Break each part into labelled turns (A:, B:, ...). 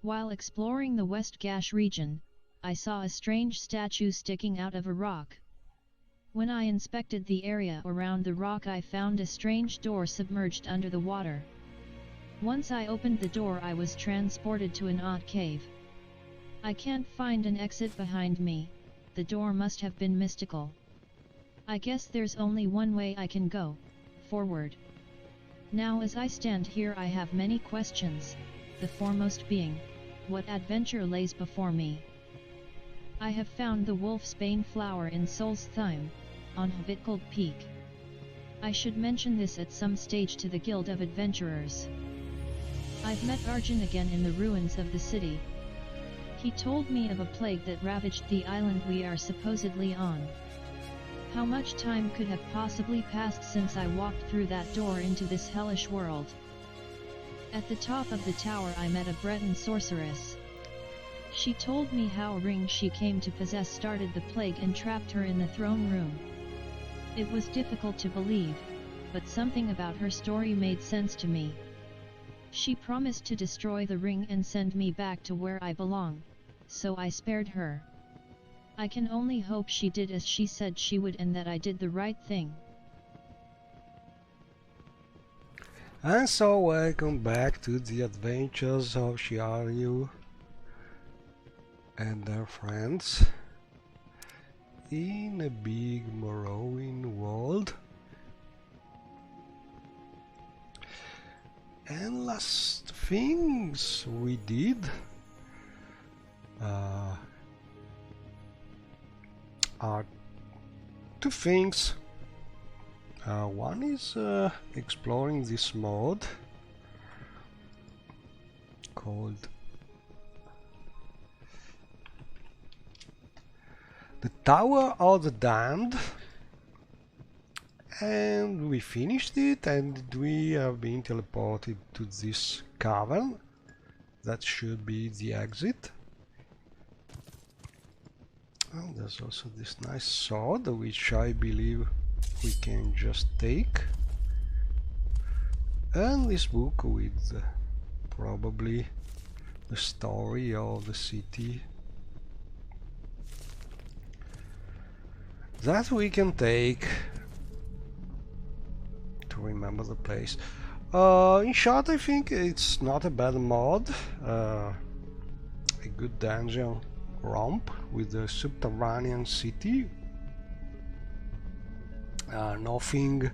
A: While exploring the West Gash region, I saw a strange statue sticking out of a rock. When I inspected the area around the rock, I found a strange door submerged under the water. Once I opened the door, I was transported to an odd cave. I can't find an exit behind me. The door must have been mystical. I guess there's only one way I can go, forward. Now as I stand here, I have many questions, the foremost being, what adventure lays before me? I have found the wolf's bane flower in Solstheim, on Hvitgold Peak. I should mention this at some stage to the Guild of Adventurers. I've met Arjun again in the ruins of the city. He told me of a plague that ravaged the island we are supposedly on. How much time could have possibly passed since I walked through that door into this hellish world? At the top of the tower I met a Breton sorceress. She told me how a ring she came to possess started the plague and trapped her in the throne room. It was difficult to believe, but something about her story made sense to me. She promised to destroy the ring and send me back to where I belong, so I spared her. I can only hope she did as she said she would and that I did the right thing.
B: And so welcome back to the adventures of Shiaryu and their friends in a big Morrowind world. And last things we did are two things. One is exploring this mod called the Tower of the Damned, and we finished it, and we have been teleported to this cavern. That should be the exit. And there's also this nice sword, which I believe we can just take. And this book with probably the story of the city that we can take to remember the place. In short, I think it's not a bad mod. A good dungeon romp with the subterranean city. Nothing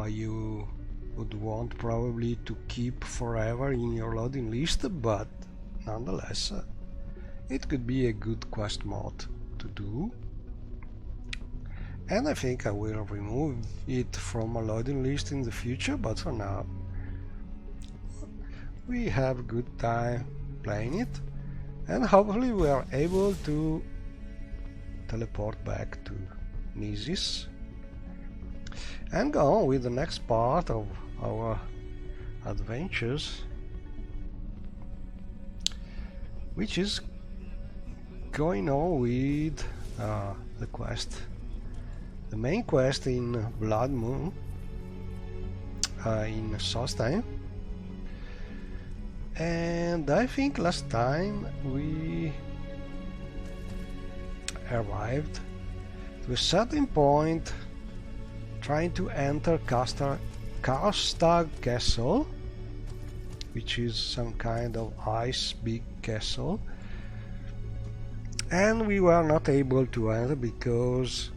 B: you would want probably to keep forever in your loading list, but nonetheless it could be a good quest mod to do. And I think I will remove it from my loading list in the future, but for now we have a good time playing it, and hopefully we are able to teleport back to Nisis and go on with the next part of our adventures, which is going on with the quest. The main quest in Blood Moon, in Solstheim, and I think last time we arrived to a certain point trying to enter Karstag Castle, which is some kind of ice big castle, and we were not able to enter because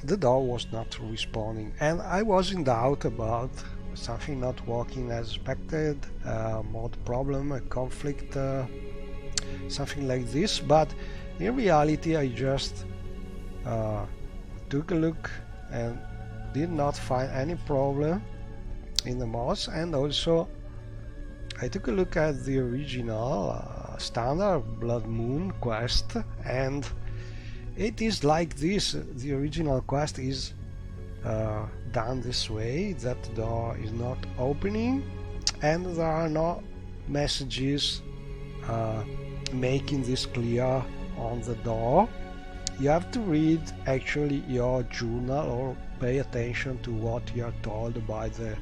B: the door was not responding, and I was in doubt about something not working as expected, mod problem, a conflict, something like this. But in reality I just took a look and did not find any problem in the mods, and also I took a look at the original standard Blood Moon quest, and it is like this. The original quest is done this way, that the door is not opening and there are no messages making this clear on the door. You have to read actually your journal or pay attention to what you are told by the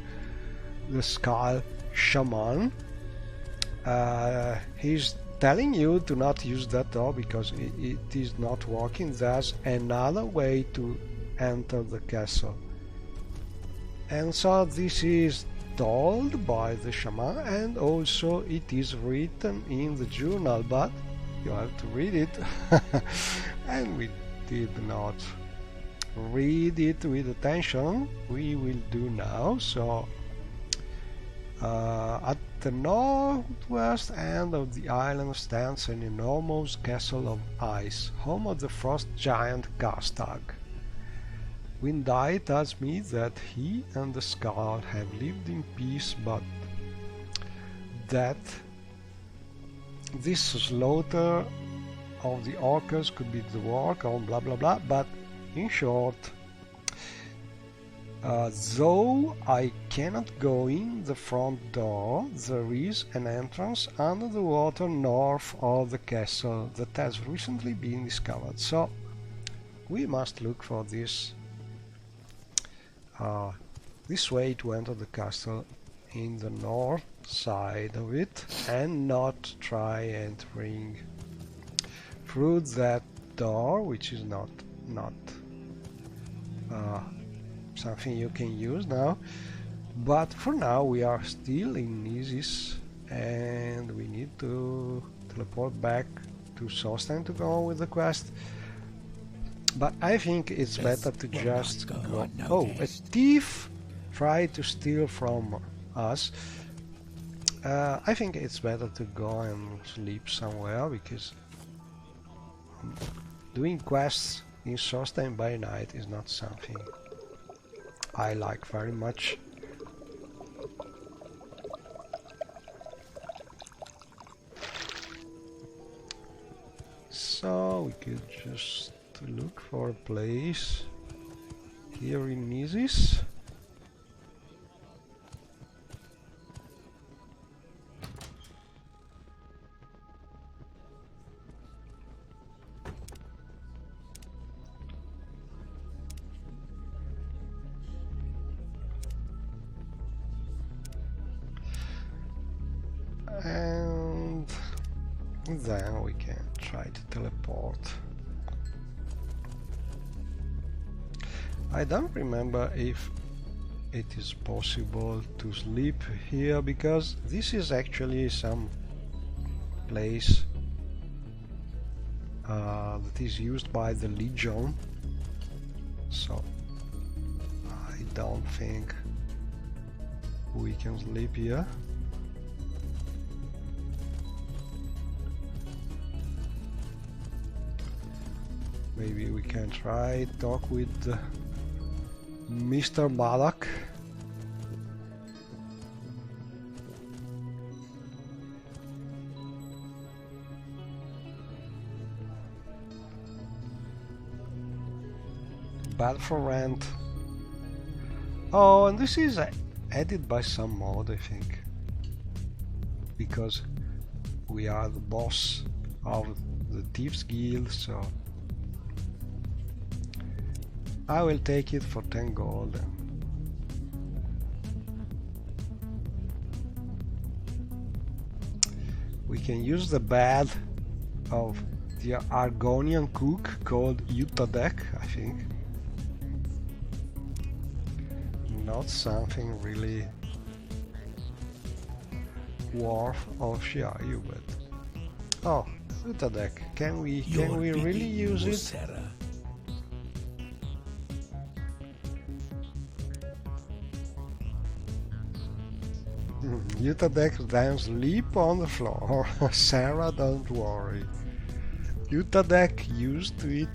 B: skull shaman, he's telling you to not use that door because it is not working. There's another way to enter the castle. And so this is told by the shaman, and also it is written in the journal, but you have to read it. And we did not read it with attention. We will do now. So at the northwest end of the island stands an enormous castle of ice, home of the frost giant Garstag. Windeye tells me that he and the Skull have lived in peace, but that this slaughter of the orcas could be the work of blah blah blah. But in short, though I cannot go in the front door, there is an entrance under the water north of the castle that has recently been discovered. So we must look for this way to enter the castle in the north side of it, and not try entering through that door, which is not something you can use now. But for now we are still in Isis, and we need to teleport back to Solstheim to go on with the quest. But I think it's better to just go. Oh, a thief tried to steal from us. I think it's better to go and sleep somewhere, because doing quests in Solstheim by night is not something I like very much. So we could just look for a place here in Isis. And then we can try to teleport. I don't remember if it is possible to sleep here, because this is actually some place that is used by the Legion, so I don't think we can sleep here. Maybe we can try talk with Mr. Balak. Bad for rent. Oh, and this is added by some mod, I think, because we are the boss of the Thieves Guild, so I will take it for 10 gold. We can use the bed of the Argonian cook called Utadek, I think. Not something really worth of Shiayu, but oh, Utadek, can we really use it? Utadek then sleep on the floor. Sarah, don't worry. Utadek used to it.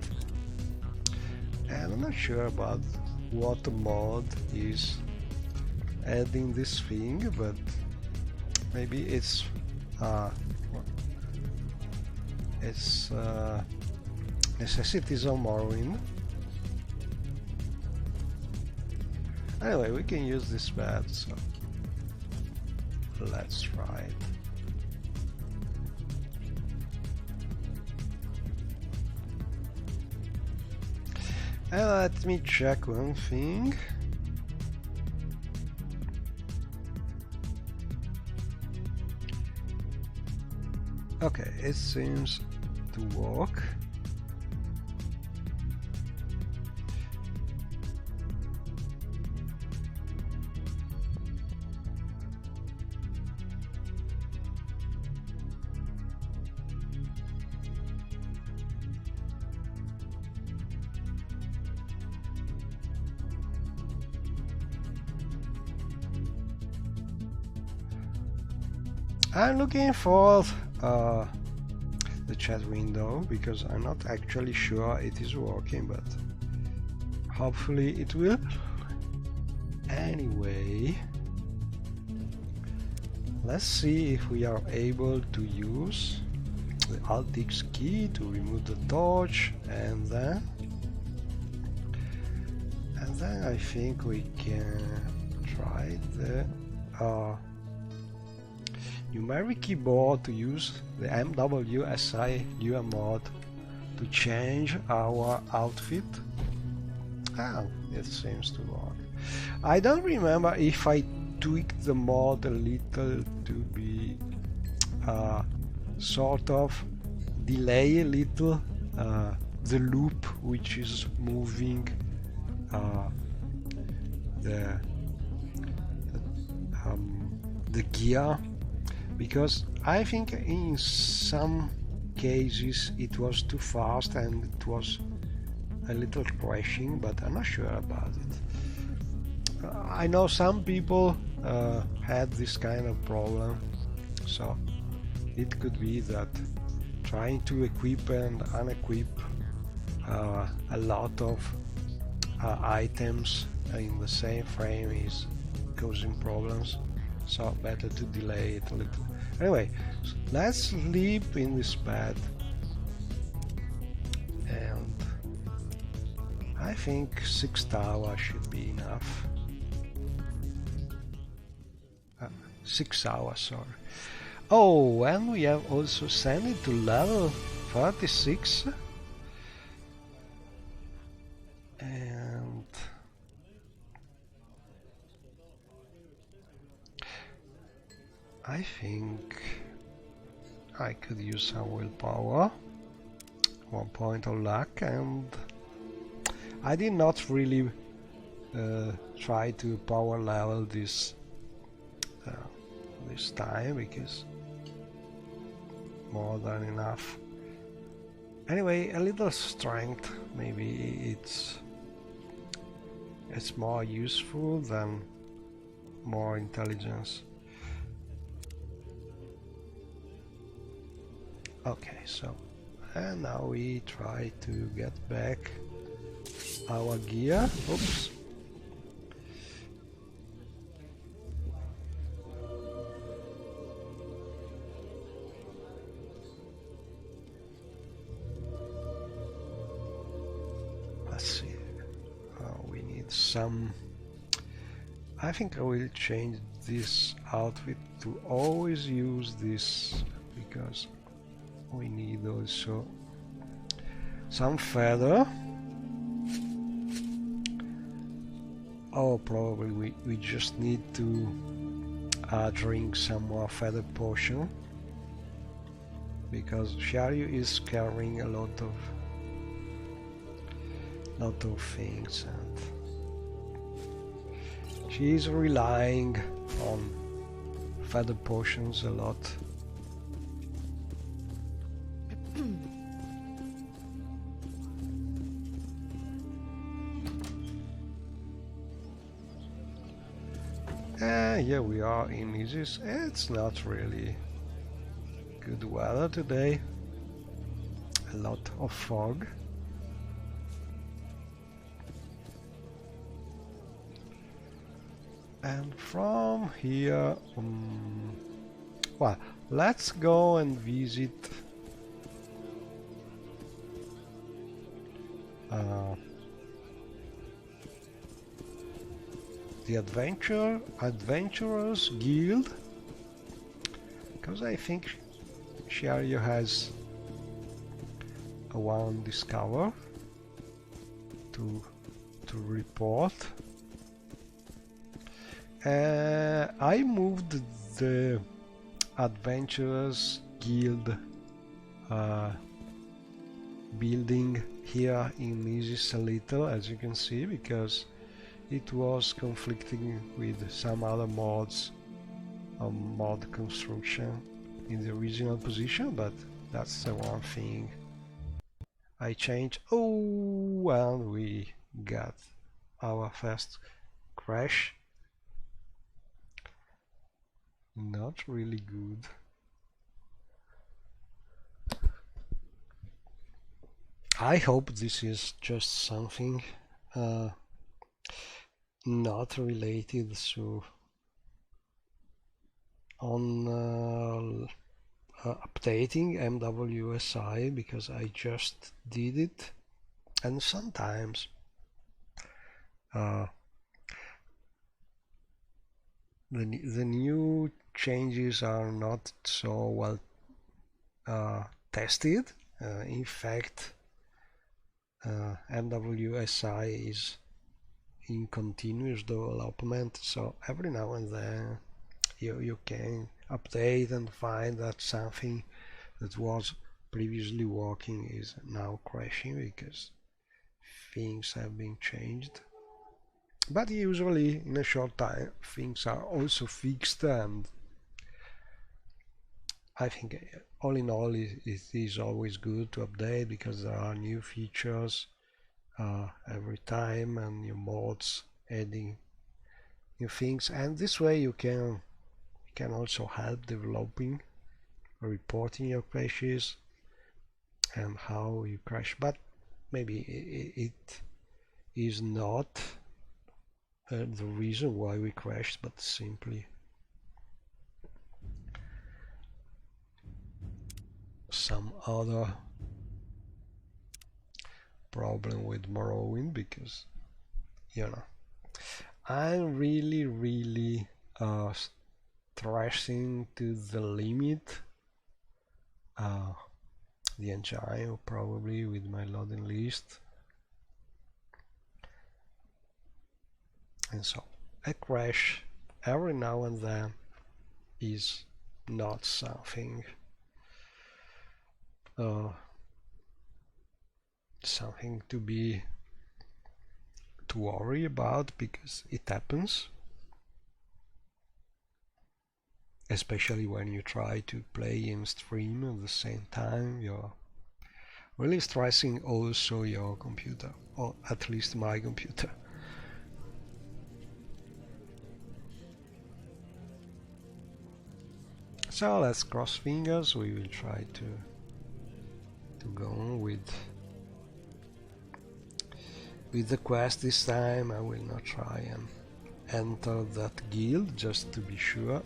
B: And I'm not sure about what mod is adding this thing, but maybe it's necessities of Morrowind. Anyway, we can use this bed, so let's try it. And let me check one thing. Okay, it seems to work. I'm looking for the chat window because I'm not actually sure it is working, but hopefully it will. Anyway, let's see if we are able to use the Alt-X key to remove the torch, and then I think we can try the numeric keyboard to use the MWSI mod to change our outfit. Ah, it seems to work. I don't remember if I tweaked the mod a little to be sort of delay a little the loop which is moving the gear, because I think in some cases it was too fast and it was a little crashing, but I'm not sure about it. I know some people had this kind of problem, so it could be that trying to equip and unequip a lot of items in the same frame is causing problems, so better to delay it a little. Anyway, let's sleep in this bed, and I think 6 hours should be enough. 6 hours, sorry. Oh, and we have also sent it to level 36. And I think I could use some willpower, 1 point of luck, and I did not really try to power level this time because more than enough. Anyway, a little strength, maybe it's more useful than more intelligence. Okay, so and now we try to get back our gear. Oops. Let's see. We need some. I think I will change this outfit to always use this because we need also some feather. Oh, probably we just need to drink some more feather potion because Sharyu is carrying a lot of things and she's relying on feather potions a lot. Here we are in Isis. It's not really good weather today. A lot of fog. And from here, well, let's go and visit the Adventurers Guild, because I think Sharyu has a one discover to report. I moved the Adventurers Guild building here in Isis a little, as you can see, because it was conflicting with some other mods on mod construction in the original position, but that's the one thing I changed. Oh, and we got our first crash. Not really good. I hope this is just something not related to on updating MWSI, because I just did it, and sometimes the new changes are not so well tested. In fact, MWSI is in continuous development, so every now and then you can update and find that something that was previously working is now crashing because things have been changed. But usually in a short time things are also fixed, and I think all in all it is always good to update, because there are new features every time and new mods adding new things, and this way you can also help developing, reporting your crashes and how you crash. But maybe it is not the reason why we crashed, but simply some other problem with Morrowind, because you know I'm really stressing to the limit the engine, probably with my loading list, and so a crash every now and then is not something something to worry about, because it happens, especially when you try to play in stream at the same time. You're really stressing also your computer, or at least my computer. So let's cross fingers. We will try to go on with the quest this time. I will not try and enter that guild, just to be sure.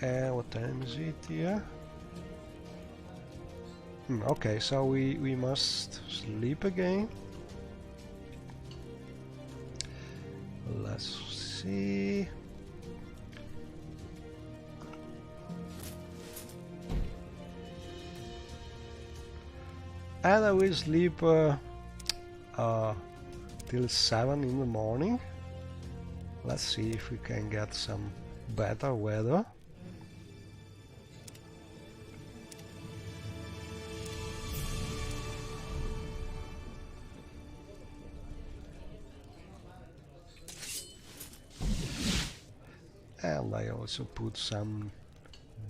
B: What time is it here? Okay, so we must sleep again. Let's see. And I will sleep till 7 in the morning. Let's see if we can get some better weather. And I also put some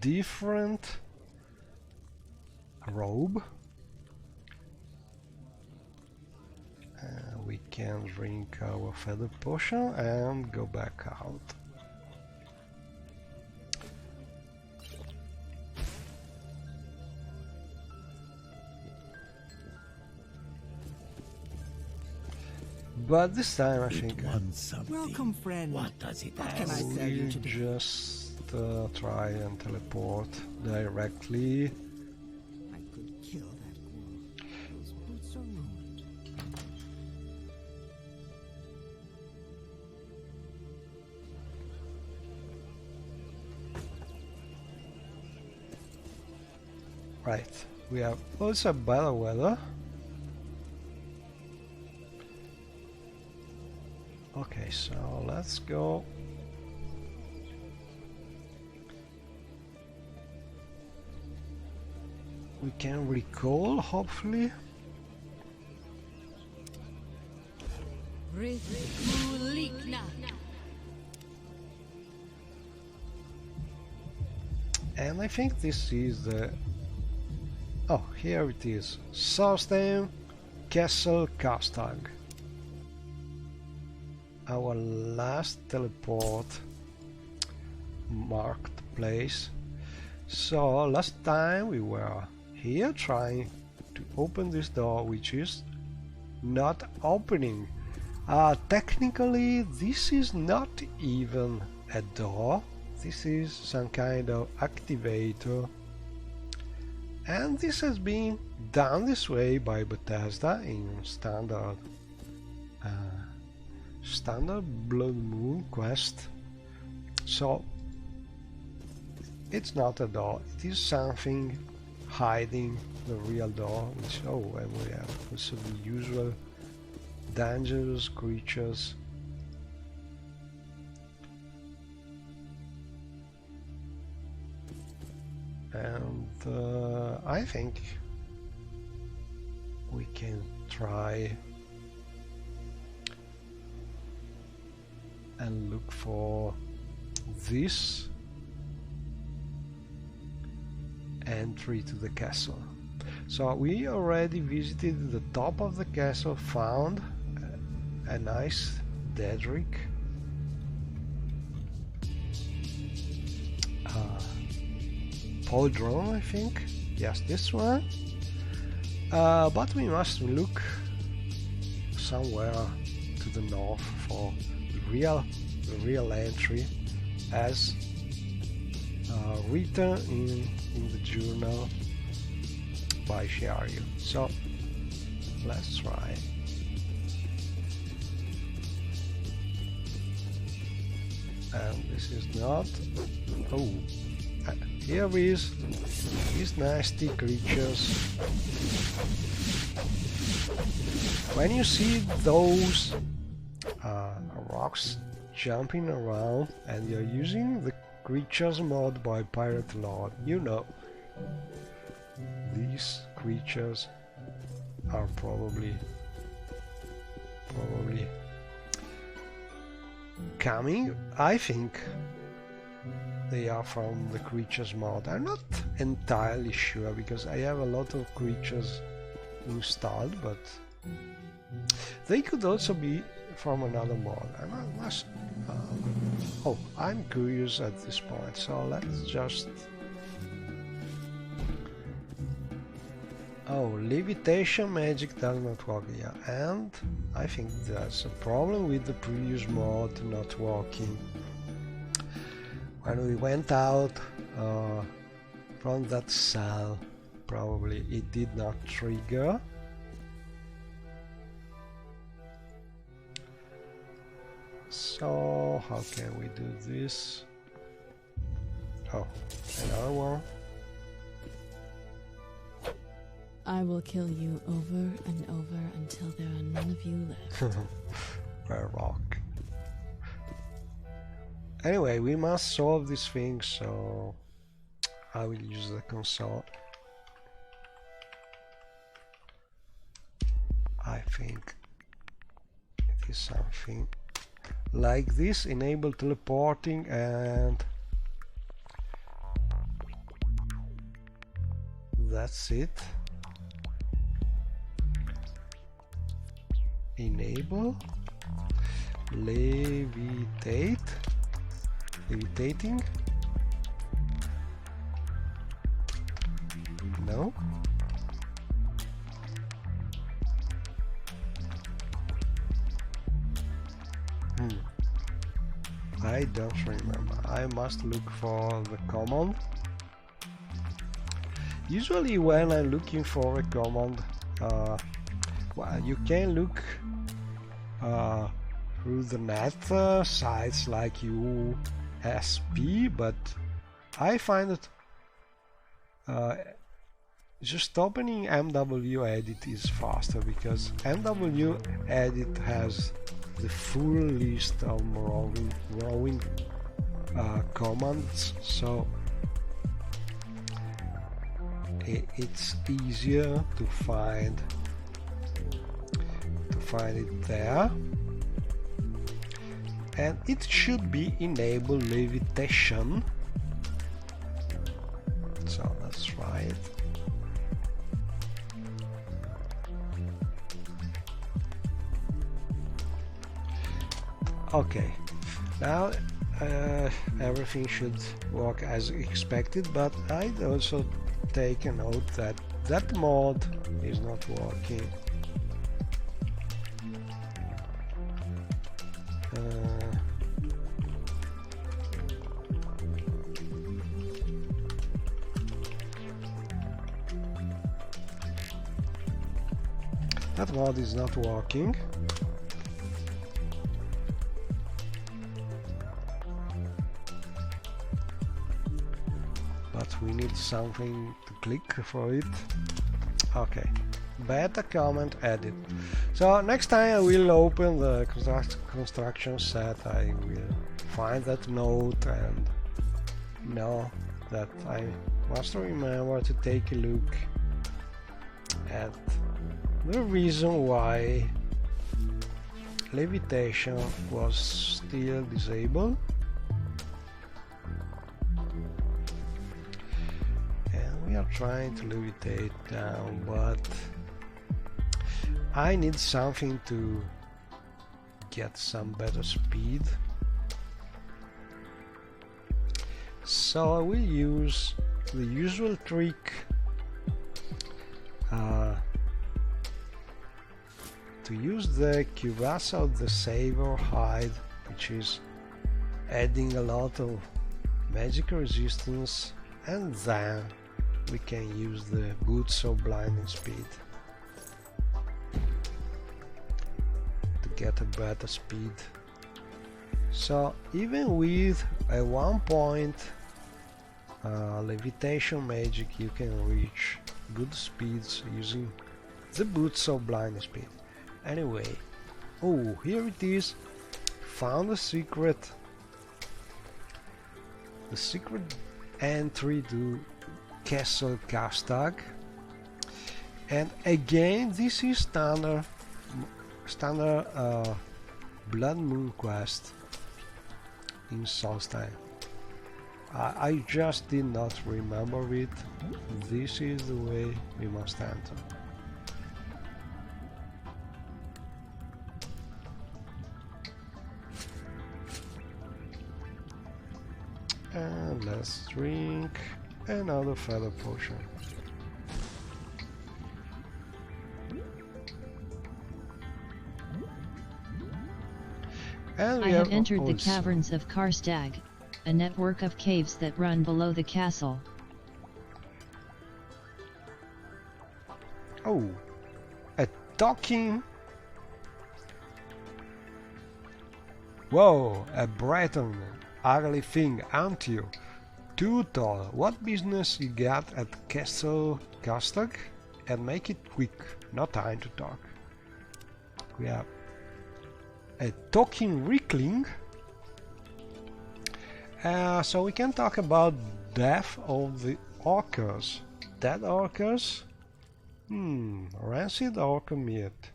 B: different robe. We can drink our feather potion and go back out. But this time I think
C: welcome, friend. What does it
B: I will just try and teleport directly.
C: I could kill that girl. Those boots are ruined.
B: Right, we have also better weather. Okay, so let's go. we can recall, hopefully. And I think this is the... oh, here it is. Southern Castle Castag. Our last teleport marked place. So last time we were here trying to open this door, which is not opening. Technically this is not even a door. This is some kind of activator, and this has been done this way by Bethesda in standard Blood Moon quest. So it's not a door, it is something hiding the real door, which, oh, and we have also the usual dangerous creatures. And I think we can try and look for this entry to the castle. So we already visited the top of the castle, found a nice Daedric. Drone, I think. Yes, this one. But we must look somewhere to the north for the real entry, as written in the journal by Shiaryu. So let's try. And this is not. Oh. Here is these nasty creatures. When you see those rocks jumping around and you're using the creatures mod by Pirate Lord, you know these creatures are probably coming. I think they are from the creatures mod. I'm not entirely sure because I have a lot of creatures installed, but they could also be from another mod. I'm curious at this point, so let's just... oh, levitation magic does not work here, and I think that's a problem with the previous mod not working. When we went out from that cell, probably it did not trigger. So how can we do this? Oh, another one.
D: I will kill you over and over until there are none of you left.
B: A rock. Anyway, we must solve this thing, so I will use the console. I think it is something like this. Enable teleporting, and that's it. Enable levitating. No. I don't remember. I must look for the command. Usually when I'm looking for a command, well, you can look through the net sites like USP, but I find that just opening MW Edit is faster, because MW Edit has the full list of Morrowind commands, so it's easier to find it there. And it should be enable levitation. So let's try it. Okay, now everything should work as expected, but I'd also take a note that that mod is not working. That mod is not working. But we need something to click for it. Okay, beta comment added. So next time I will open the construction set, I will find that note and know that I must remember to take a look at the reason why levitation was still disabled. And we are trying to levitate down, but I need something to get some better speed. So I will use the usual trick to use the cuirass of the Savior hide, which is adding a lot of magic resistance, and then we can use the boots of blinding speed to get a better speed. So even with a 1 point levitation magic, you can reach good speeds using the boots of blinding speed. Anyway, oh, here it is. Found the secret entry to Castle Karstag. And again, this is standard Blood Moon quest in Solstheim. I just did not remember it. This is the way we must enter. And let's drink another feather potion. And
A: I have entered the caverns of Karstag, a network of caves that run below the castle.
B: Oh, a talking... Whoa, a Breton. Ugly thing, aren't you? Too tall. What business you got at Castle Karstag? And make it quick, no time to talk. We have a talking weakling. So we can talk about death of the orcas. Dead orcas? Rancid orca meat.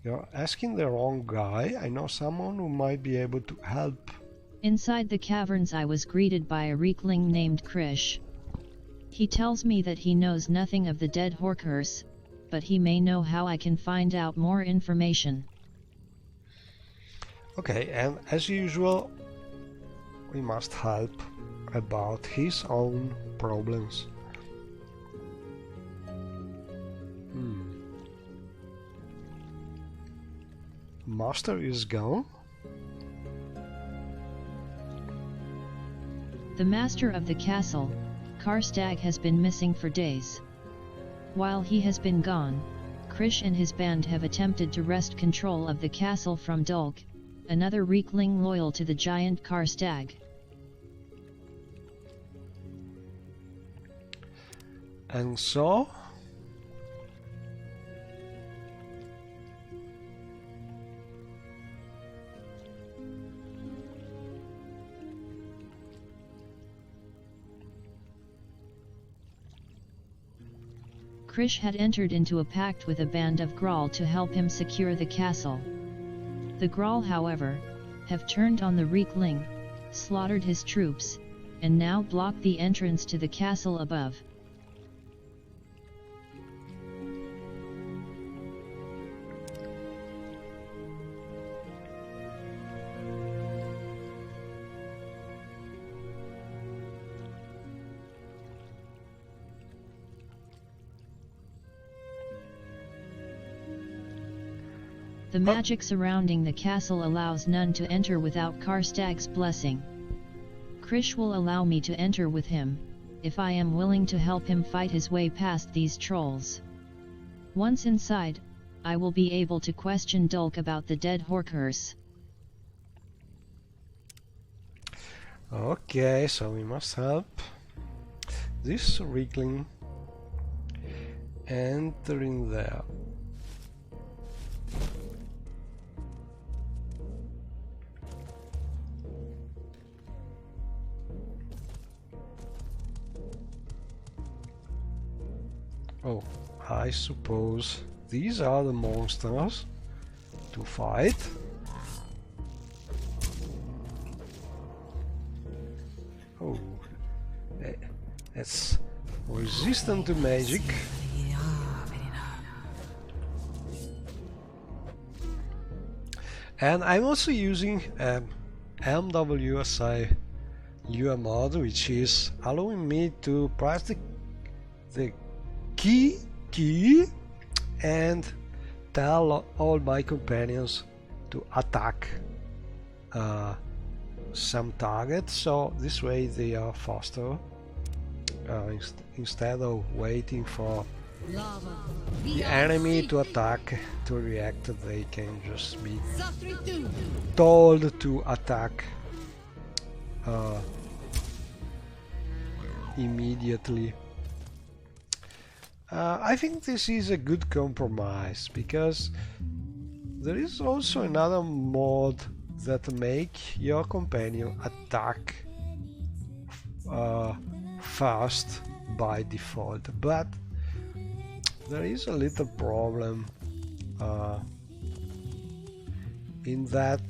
B: You're asking the wrong guy. I know someone who might be able to help.
A: Inside the caverns I was greeted by a reekling named Krish. He tells me that he knows nothing of the dead orcas, but he may know how I can find out more information.
B: Okay, and as usual, we must help about his own problems. Master is gone?
A: The master of the castle, Karstag, has been missing for days. While he has been gone, Krish and his band have attempted to wrest control of the castle from Dulk, another reekling loyal to the giant Karstag.
B: And so?
A: Krish had entered into a pact with a band of Grawl to help him secure the castle. The Grawl, however, have turned on the Reekling, slaughtered his troops, and now block the entrance to the castle above. The magic surrounding the castle allows none to enter without Karstag's blessing. Krish will allow me to enter with him, if I am willing to help him fight his way past these trolls. Once inside, I will be able to question Dulk about the dead Horkers.
B: Okay, so we must help this Reekling entering there. Oh, I suppose these are the monsters to fight. Oh, it's resistant to magic. And I'm also using MWSI Lua mod, which is allowing me to press the key and tell all my companions to attack some target, so this way they are faster, instead of waiting for the enemy to attack to react. They can just be told to attack immediately. I think this is a good compromise, because there is also another mod that make your companion attack fast by default, but there is a little problem in that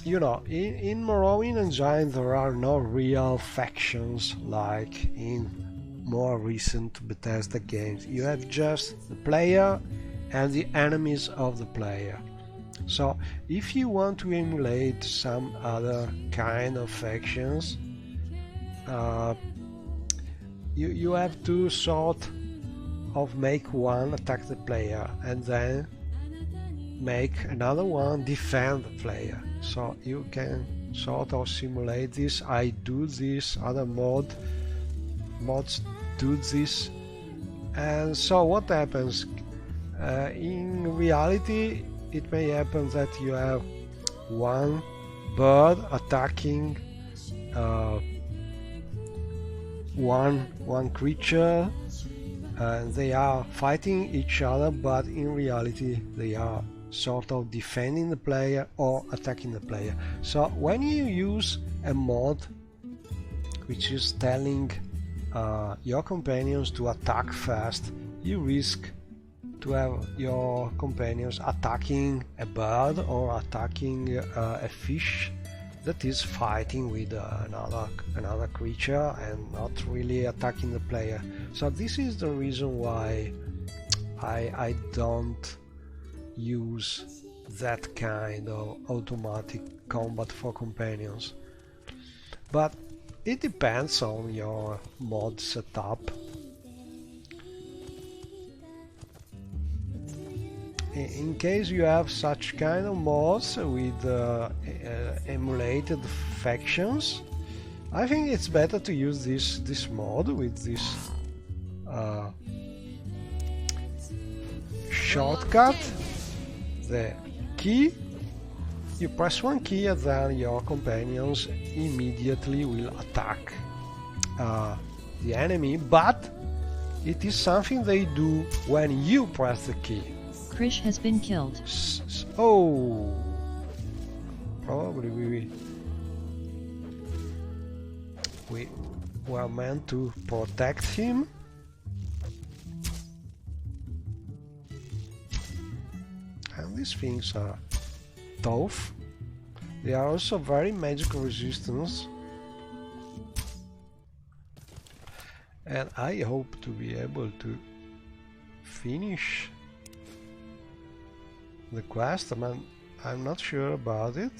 B: you know, in Morrowind Engine there are no real factions like in more recent Bethesda games. You have just the player and the enemies of the player. So if you want to emulate some other kind of factions, you have to sort of make one attack the player and then make another one defend the player. So you can sort of simulate this. I do this, other mods do this, and so what happens? In reality it may happen that you have one bird attacking one creature, and they are fighting each other, but in reality they are sort of defending the player or attacking the player. So when you use a mod which is telling your companions to attack fast, you risk to have your companions attacking a bird or attacking a fish that is fighting with another creature and not really attacking the player. So this is the reason why I don't use that kind of automatic combat for companions. But it depends on your mod setup. In case you have such kind of mods with emulated factions, I think it's better to use this mod with this shortcut. The key, you press one key and then your companions immediately will attack the enemy, but it is something they do when you press the key.
A: Krish has been killed.
B: Oh, probably we We were meant to protect him. And these things are tough. They are also very magic resistance. And I hope to be able to finish the quest. I'm not sure about it.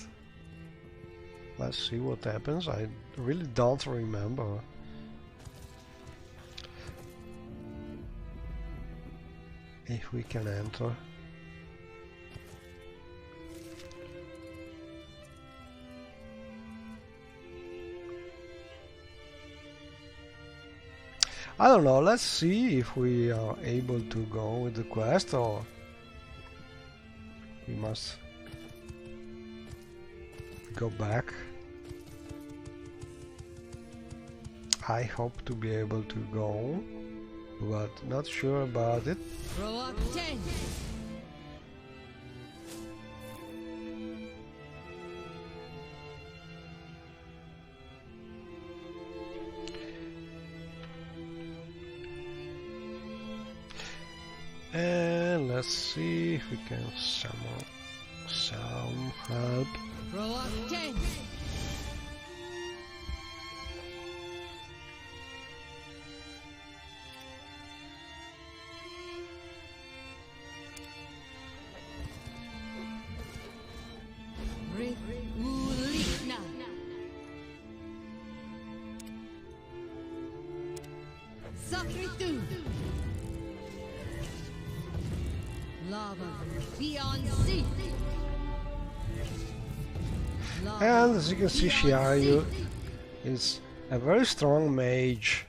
B: Let's see what happens. I really don't remember. If we can enter. I don't know, let's see if we are able to go with the quest, or we must go back. I hope to be able to go, but not sure about it. And let's see if we can summon some help. And as you can see, Shiayu is a very strong mage,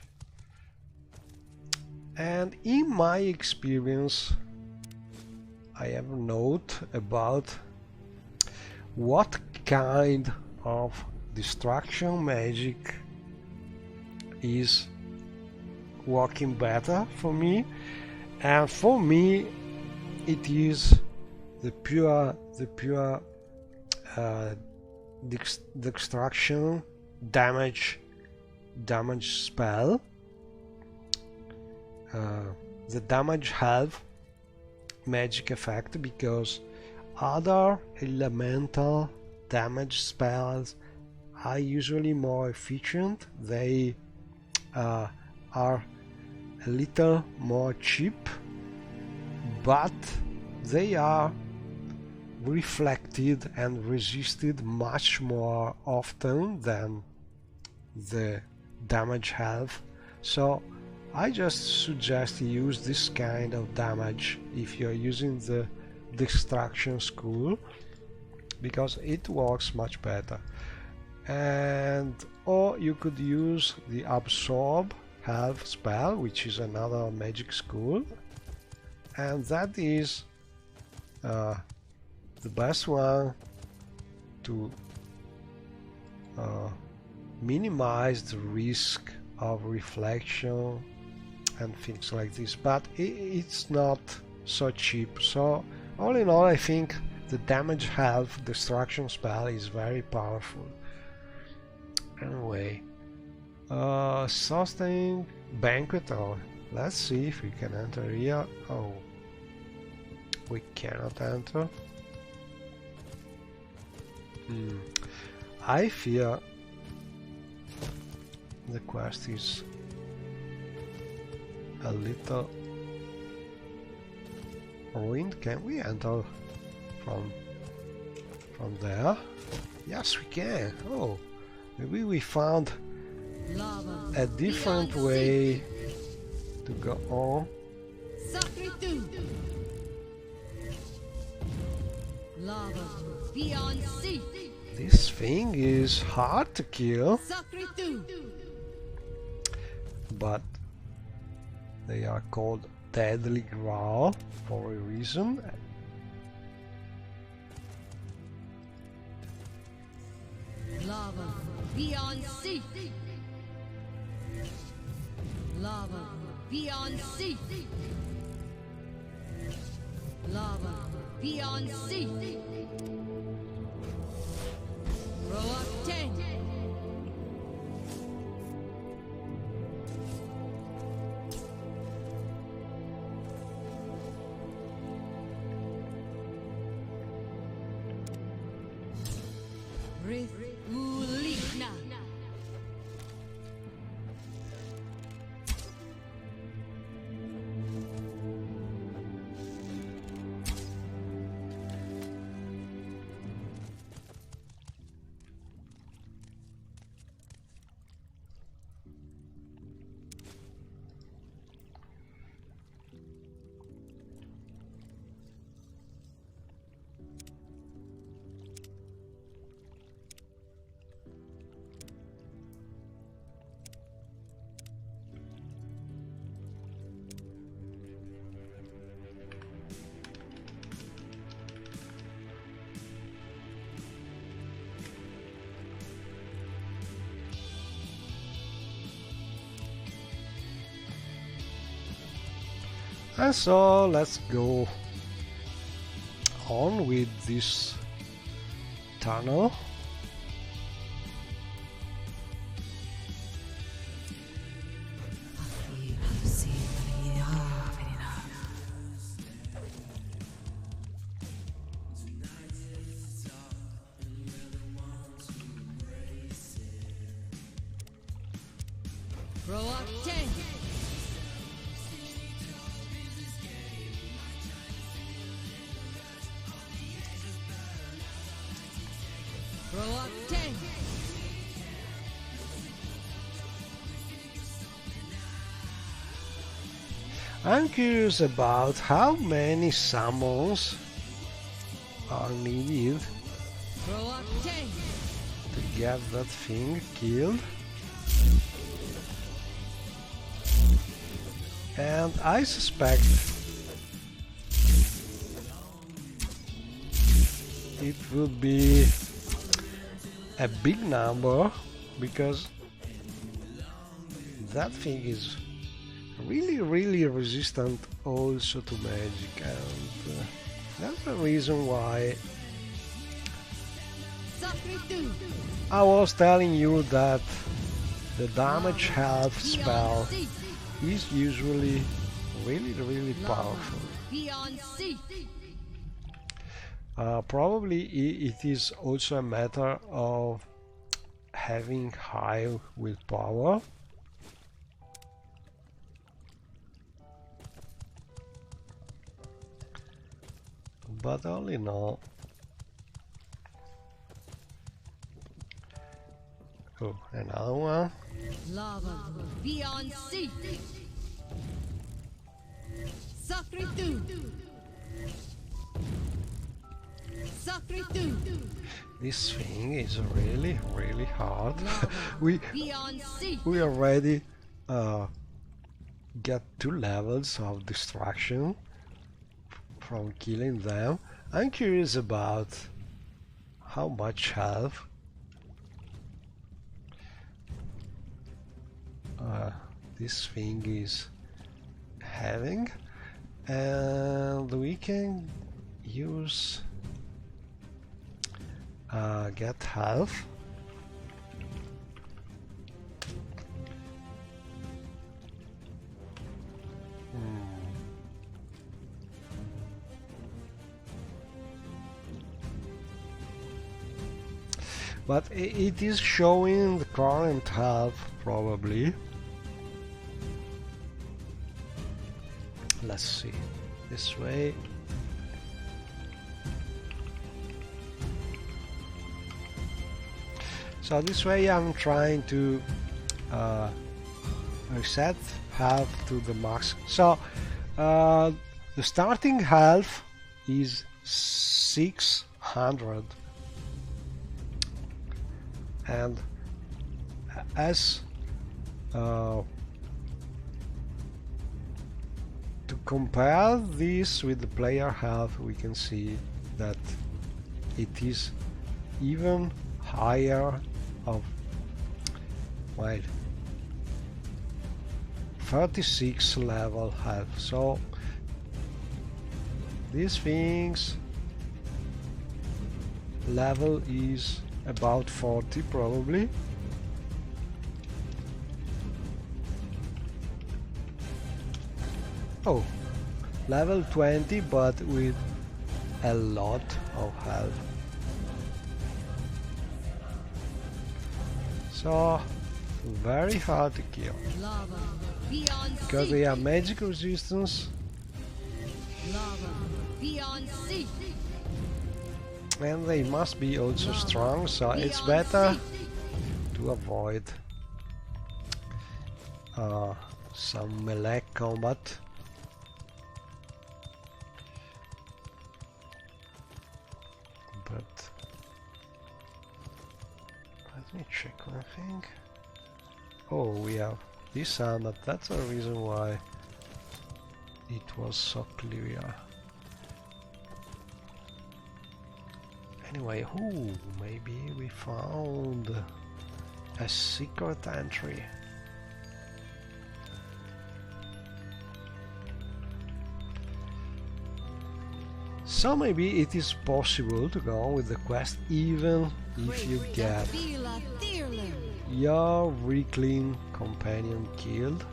B: and in my experience I have a note about what kind of destruction magic is working better for me, and for me it is the pure destruction damage spell. The damage half magic effect, because other elemental damage spells are usually more efficient. They are a little more cheap, but they are reflected and resisted much more often than the damage half. So I just suggest you use this kind of damage if you're using the destruction school, because it works much better. And or you could use the absorb half spell, which is another magic school, and that is the best one to minimize the risk of reflection and things like this, but it's not so cheap. So all in all, I think the damage half destruction spell is very powerful. Anyway, sustain banquet. Oh, let's see if we can enter here. Oh, we cannot enter. I fear the quest is a little ruined. Can we enter from there? Yes, we can. Oh, maybe we found a different way to go on. This thing is hard to kill, but they are called deadly growl for a reason.
E: Lava beyond sea. Lava beyond sea. Lava beyond sea. Rock 10. Rith Ulikna.
B: And so let's go on with this tunnel.
E: Proacte. Proacte.
B: I'm curious about how many summons are needed
E: Proacte.
B: to get that thing killed. And I suspect it would be a big number, because that thing is really resistant also to magic, and that's the reason why
E: Sacritu.
B: I was telling you that the damage half spell is usually really powerful.
E: Beyond sea.
B: Probably it is also a matter of having high willpower. But all in all, oh, another one.
E: Lava. Beyond sea. Sacritu. Sacritu.
B: This thing is really hard. we
E: Beyond sea.
B: we already get 2 levels of destruction from killing them. I'm curious about how much health this thing is having, and we can use get health. But it is showing the current health probably. Let's see, this way. So this way I'm trying to reset health to the max. So the starting health is 600, and as to compare this with the player health, we can see that it is even higher of, well, 36 level health. So these things level is about 40 probably. Oh, level 20 but with a lot of health. So very hard to kill
E: Lava beyond
B: because
E: sea.
B: they have magic resistance
E: Lava beyond sea.
B: and they must be also strong, so it's
E: Beyond
B: better
E: sea.
B: to avoid some melee combat. But let me check one thing. Oh, we have this sound, but that's the reason why it was so clear. Anyway, maybe we found a secret entry. So maybe it is possible to go on with the quest even if you get
E: Vila Thirlin.
B: your weakling companion killed.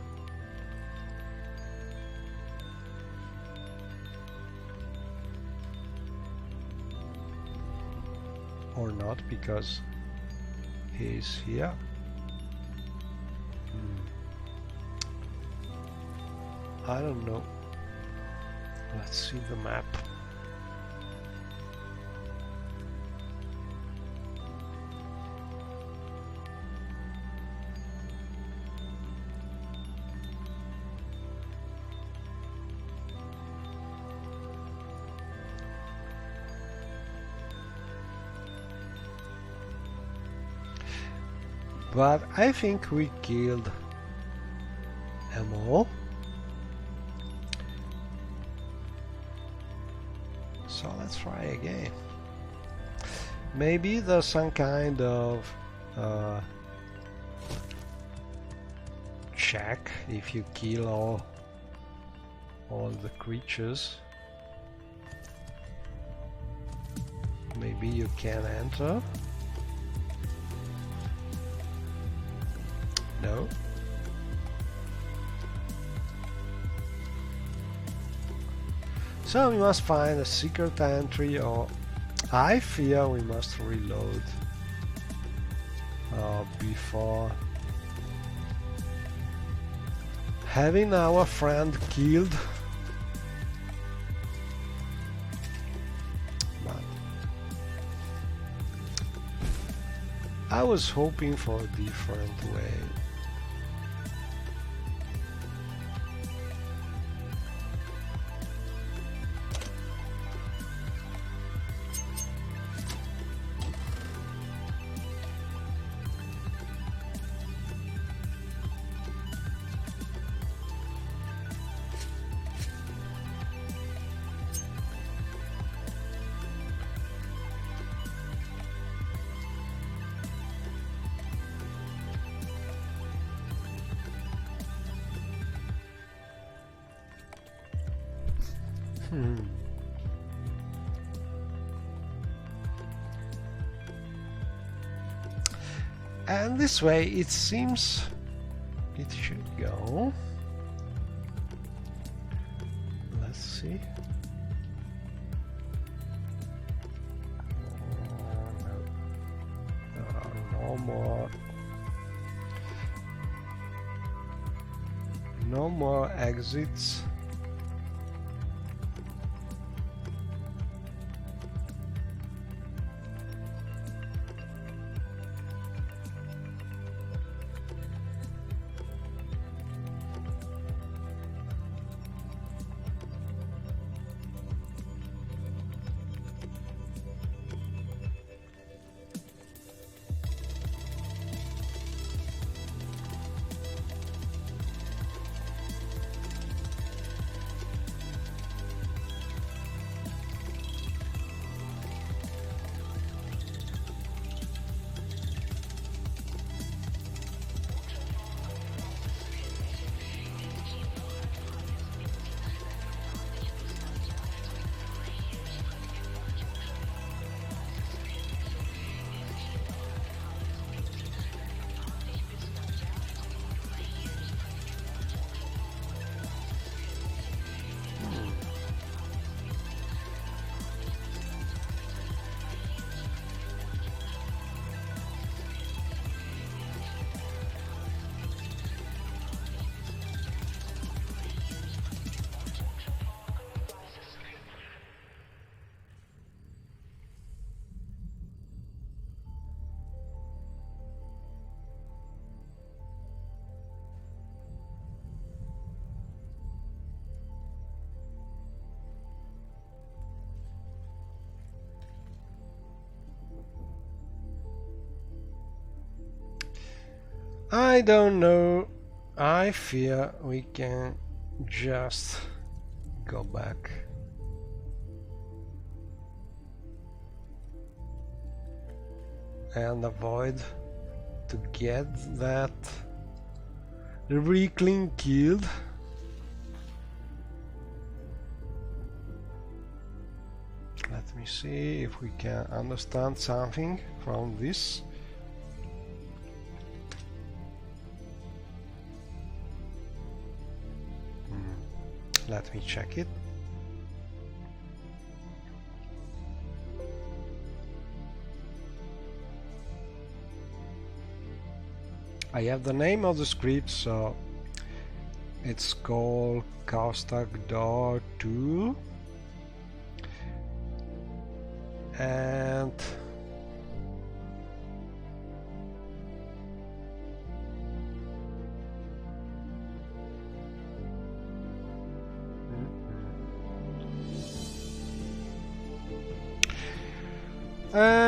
B: Or not, because he's here. I don't know. Let's see the map. But I think we killed them all. So let's try again. Maybe there's some kind of check if you kill all the creatures. Maybe you can enter. No. So we must find a secret entry, or I fear we must reload before having our friend killed. But I was hoping for a different way. And this way it seems it should go. Let's see. No more exits. I don't know. I fear we can just go back. And avoid to get that Reclin killed. Let me see if we can understand something from this. Let me check it. I have the name of the script, so it's called Kostak Door 2, and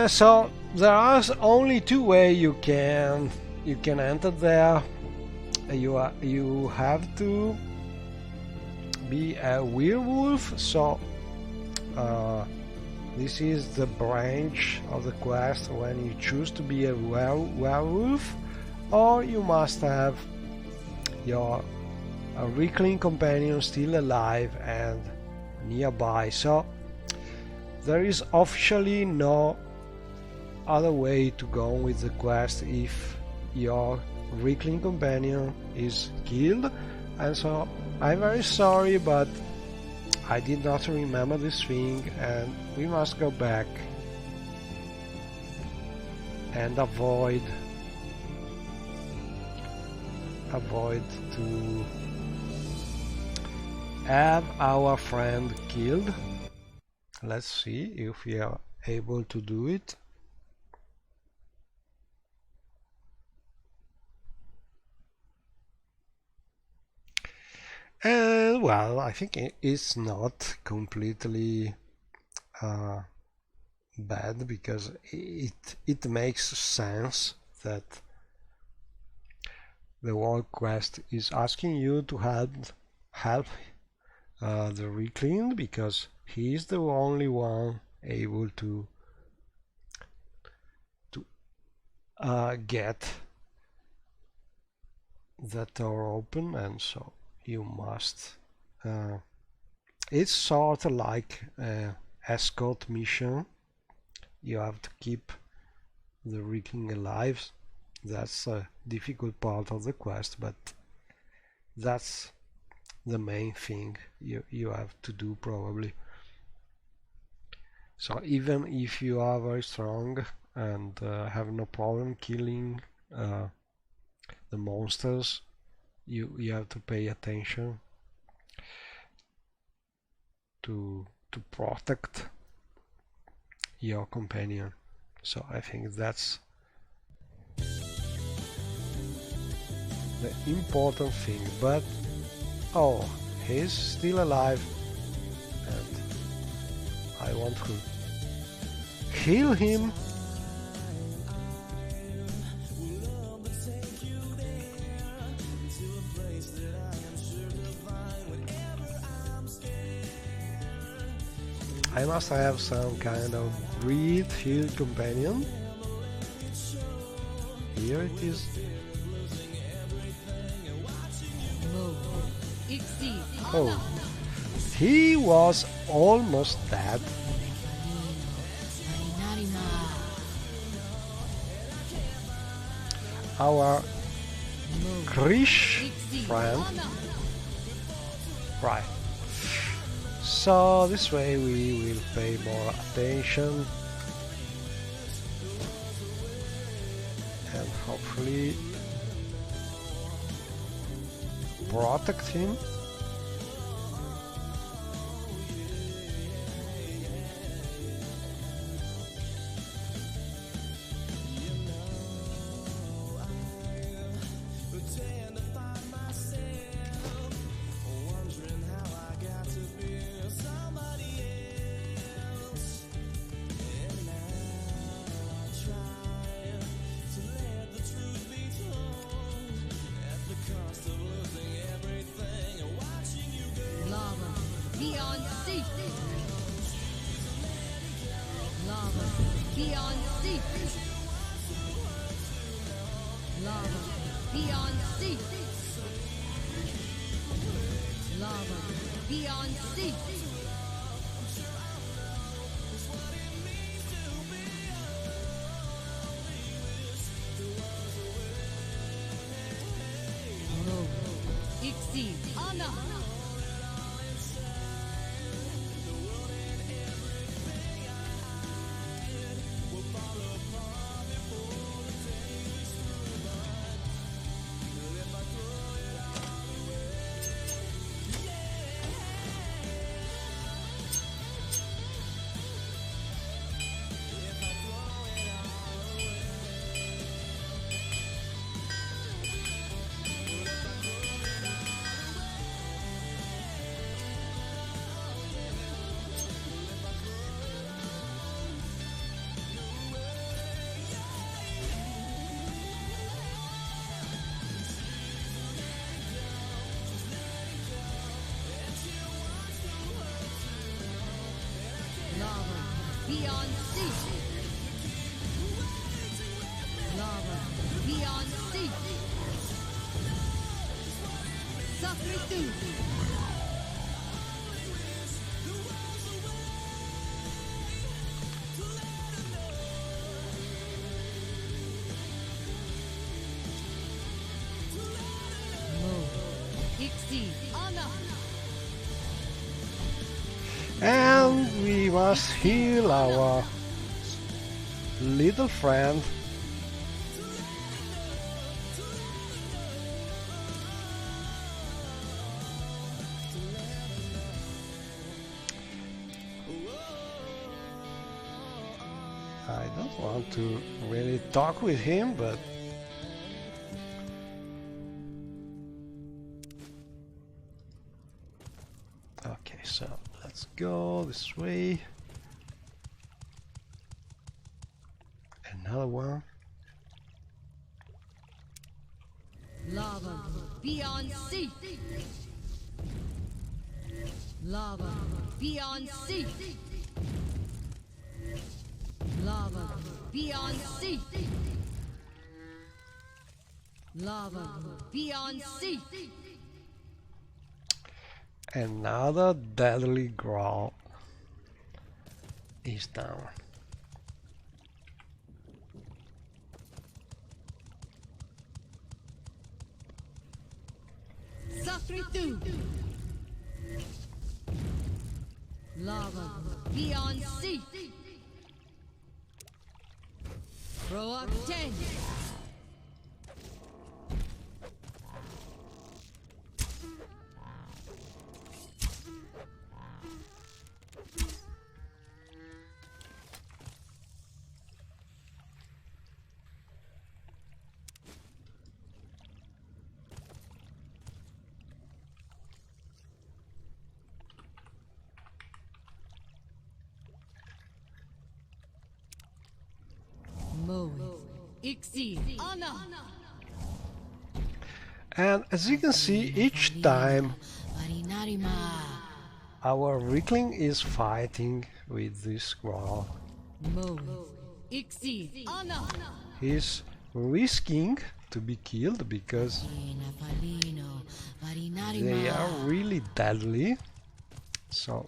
B: so there are only two ways you can enter there. You have to be a werewolf, so this is the branch of the quest when you choose to be a werewolf, or you must have your reclin companion still alive and nearby. So there is officially no other way to go with the quest if your reclin companion is killed. And so I'm very sorry, but I did not remember this thing, and we must go back and avoid to have our friend killed. Let's see if we are able to do it. And well, I think it's not completely bad, because it makes sense that the world quest is asking you to help the reclin, because he is the only one able to get the door open, and so you must. It's sort of like an escort mission. You have to keep the reclin alive. That's a difficult part of the quest, but that's the main thing you have to do, probably. So even if you are very strong and have no problem killing the monsters, you have to pay attention to protect your companion. So I think that's the important thing. But oh, he's still alive, and I want to heal him. I must have some kind of breed healed companion. Here it is. Oh, he was almost dead. Our Krish friend. Right. So this way we will pay more attention and hopefully protect him.
E: sea. Lava beyond sea. Lava beyond sea. Lava beyond sea. Exceed honor. Lava beyond sea. Lava beyond sea. Sacritude. Exceed honor.
B: And we must heal our little friend. I don't want to really talk with him, but okay, so let's go this way. Another one.
E: Lava beyond sea. Lava beyond sea. Lava beyond sea. Lava beyond sea.
B: Another deadly growl is down.
E: Sacritude. Lava beyond sea. Throw up 10. Exceed honor.
B: And as you can see, each time our weakling is fighting with this growl,
E: Exceed honor.
B: he's risking to be killed because they are really deadly. So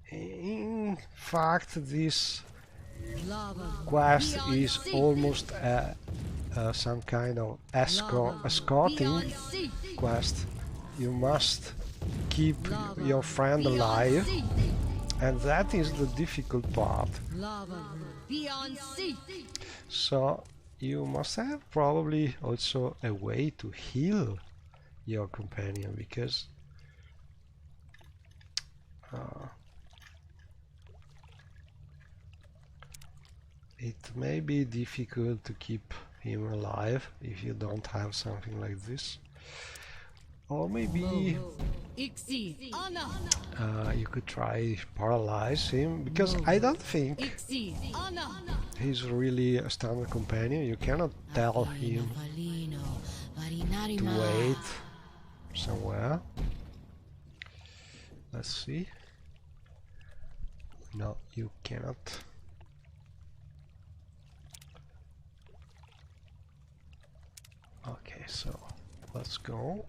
B: in fact this quest is almost some kind of escorting quest. You must keep your friend alive, and that is the difficult part. So you must have probably also a way to heal your companion, because it may be difficult to keep him alive if you don't have something like this. Or maybe you could try paralyze him, because I don't think he's really a standard companion. You cannot tell him to wait somewhere. Let's see. No, you cannot. Okay, so let's go.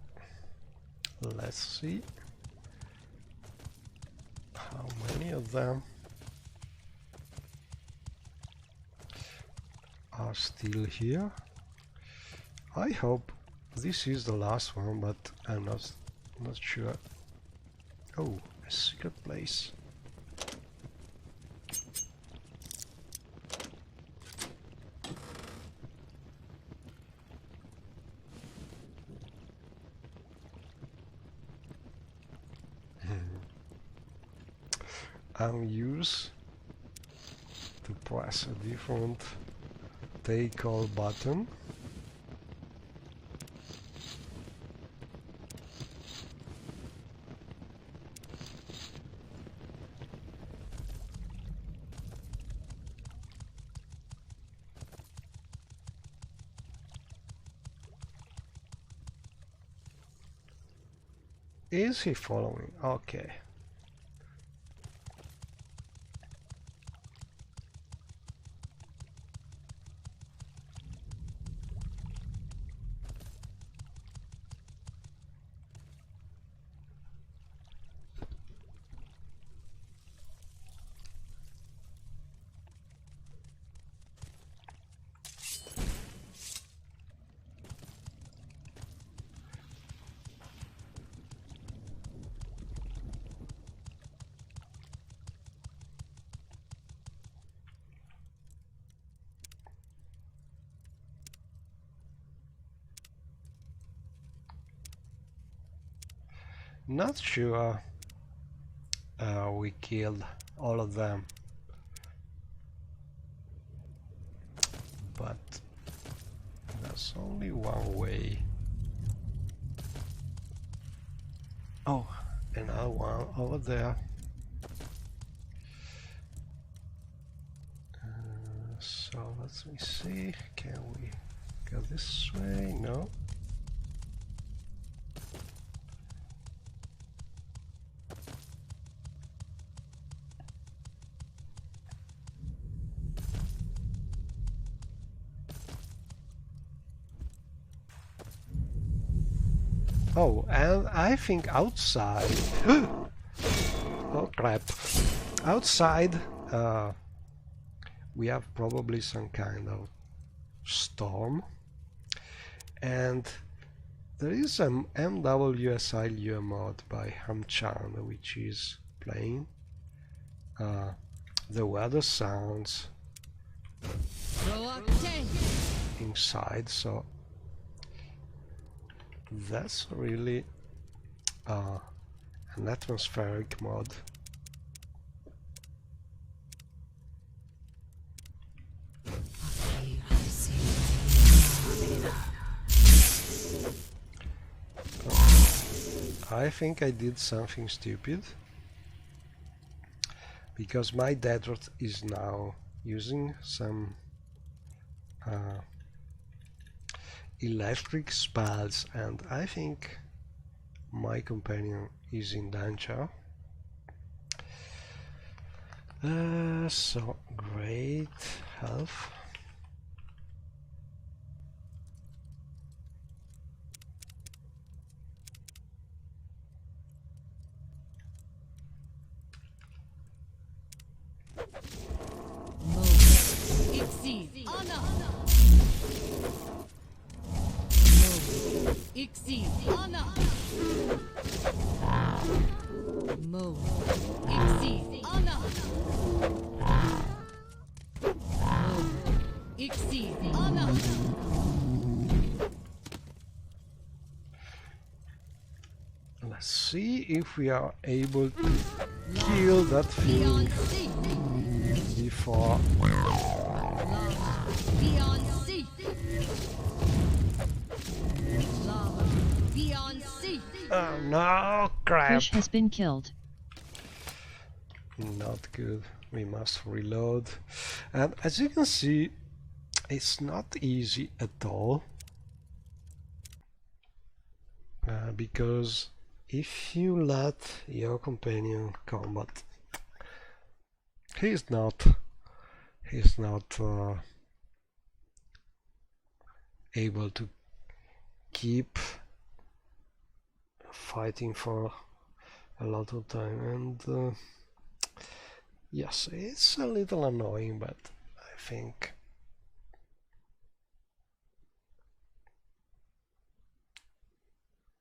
B: Let's see how many of them are still here. I hope this is the last one, but I'm not sure. Oh, a secret place. I'm used to press a different take all button. Is he following? Okay. Not sure we killed all of them, but there's only one way. Oh, another one over there. So let me see, can we go this way? No. Oh, and I think outside... oh crap. Outside we have probably some kind of storm. And there is an MWSILU mod by Hamchan which is playing the weather sounds inside, so that's really an atmospheric mod. I think I did something stupid because my Deadrot is now using some electric spells, and I think my companion is in danger. So great health. Let's see if we are able to kill that thing before. Oh no, crap!
A: Fish has been killed.
B: Not good. We must reload. And as you can see, it's not easy at all. Because if you let your companion combat, he's not able to keep fighting for a lot of time, and yes, it's a little annoying, but I think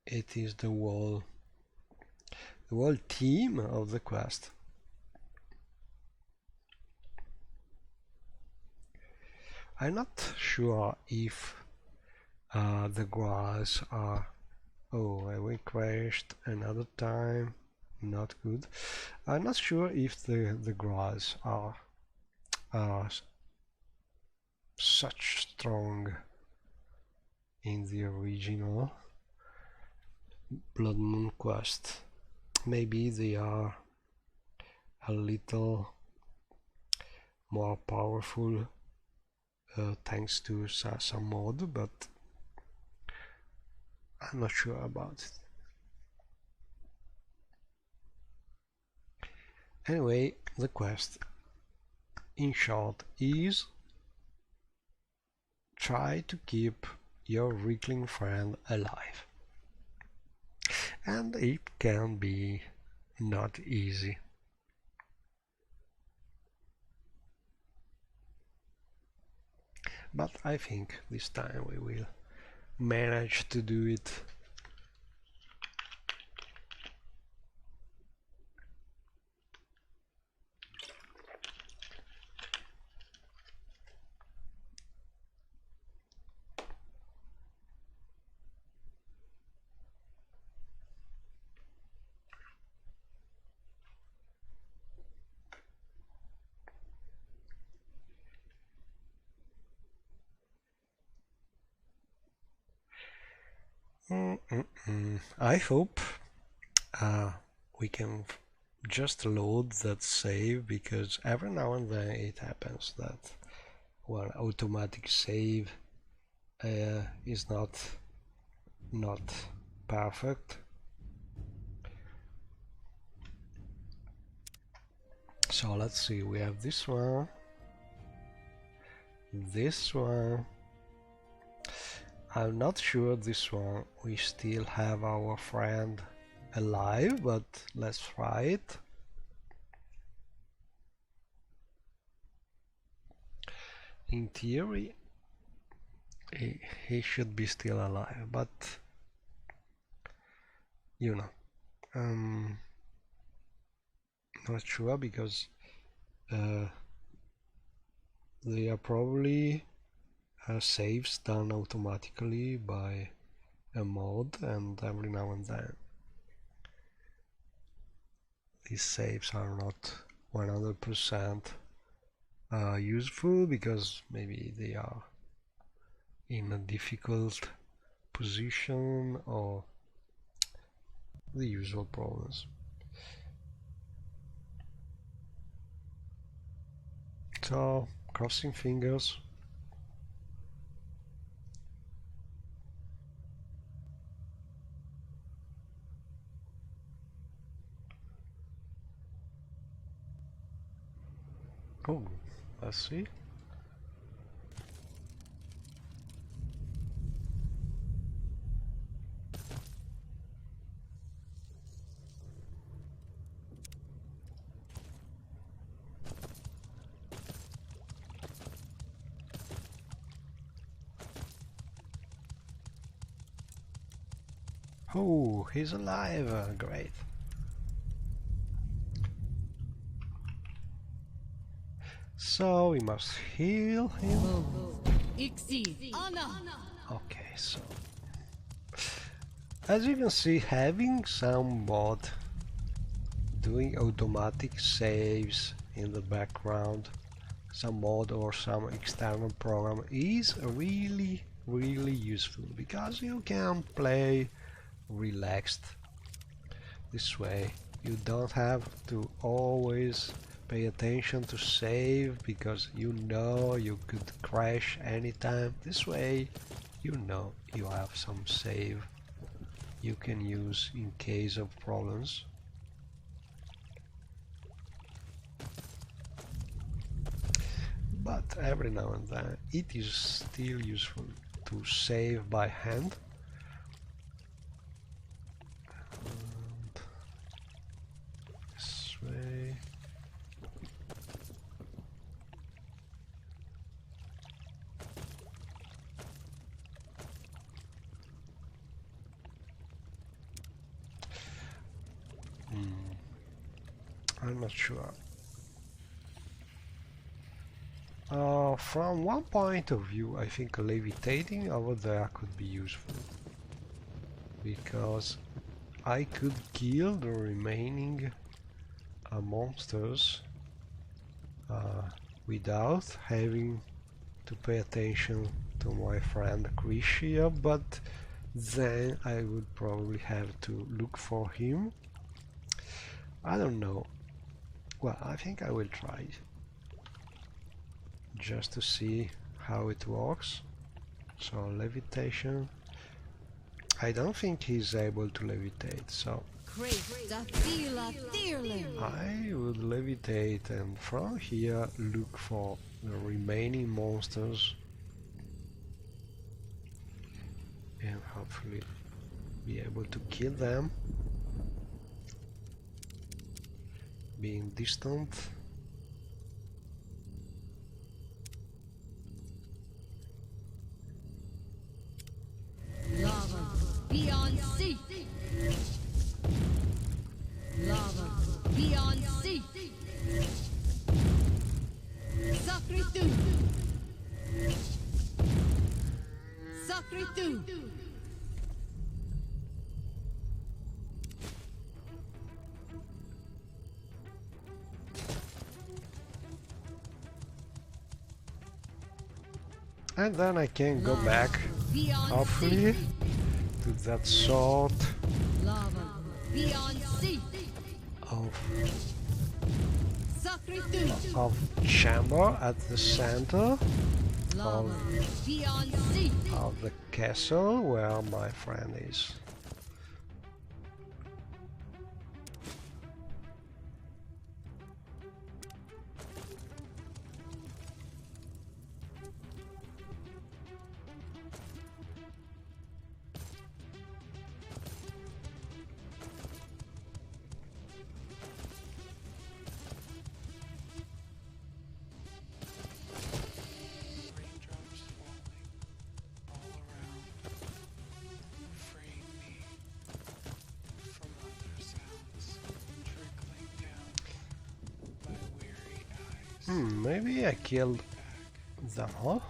B: it is the whole theme of the quest. I'm not sure if the grass are... Oh, I crashed another time. Not good. I'm not sure if the grass are such strong in the original Blood Moon quest. Maybe they are a little more powerful thanks to some mod, but I'm not sure about it. Anyway, the quest in short is try to keep your weakling friend alive. And it can be not easy. But I think this time we will manage to do it. I hope we can just load that save, because every now and then it happens that one automatic save is not perfect. So let's see, we have this one, this one. I'm not sure this one we still have our friend alive, but let's try it. In theory he should be still alive, but you know, not sure, because they are probably saves done automatically by a mod, and every now and then these saves are not 100% useful, because maybe they are in a difficult position or the usual problems. So, crossing fingers. Oh, let's see. Oh, he's alive! Great. So we must heal him. Okay, so as you can see, having some bot doing automatic saves in the background, some mod or some external program, is really useful, because you can play relaxed this way. You don't have to always pay attention to save, because you know you could crash anytime. This way you know you have some save you can use in case of problems. But every now and then it is still useful to save by hand. And this way. I'm not sure. From one point of view, I think levitating over there could be useful, because I could kill the remaining monsters without having to pay attention to my friend Chris here, but then I would probably have to look for him. I don't know. Well, I think I will try just to see how it works. So levitation. I don't think he's able to levitate, so I would levitate and from here look for the remaining monsters and hopefully be able to kill them, being distant.
E: Lava beyond sea. Lava beyond sea. Sakritu. Sakritu.
B: And then I can go back, hopefully, to that sort of chamber at the center of the castle where my friend is. Maybe I killed them all.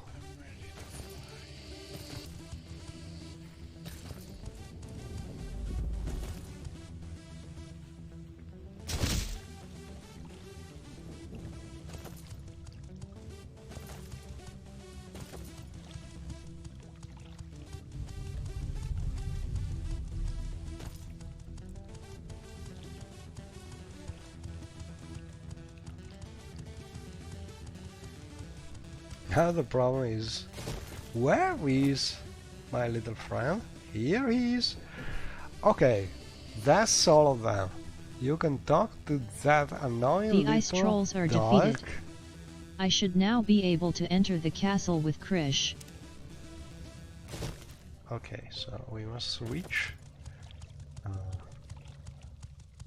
B: Now the problem is, where is my little friend? Here he is. Okay, that's all of them. You can talk to that annoying little
A: The ice trolls are
B: dog.
A: defeated. I should now be able to enter the castle with Krish.
B: Okay, so we must reach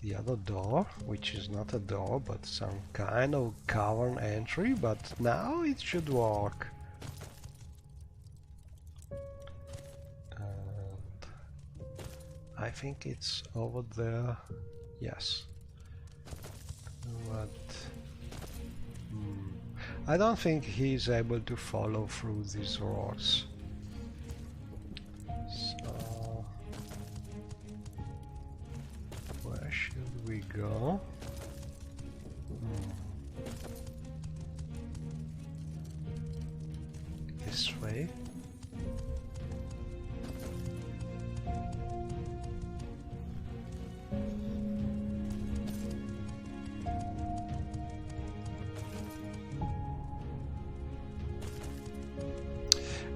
B: the other door, which is not a door but some kind of cavern entry, but now it should work. And I think it's over there. Yes. But I don't think he's able to follow through these roads. So where should we go? This way.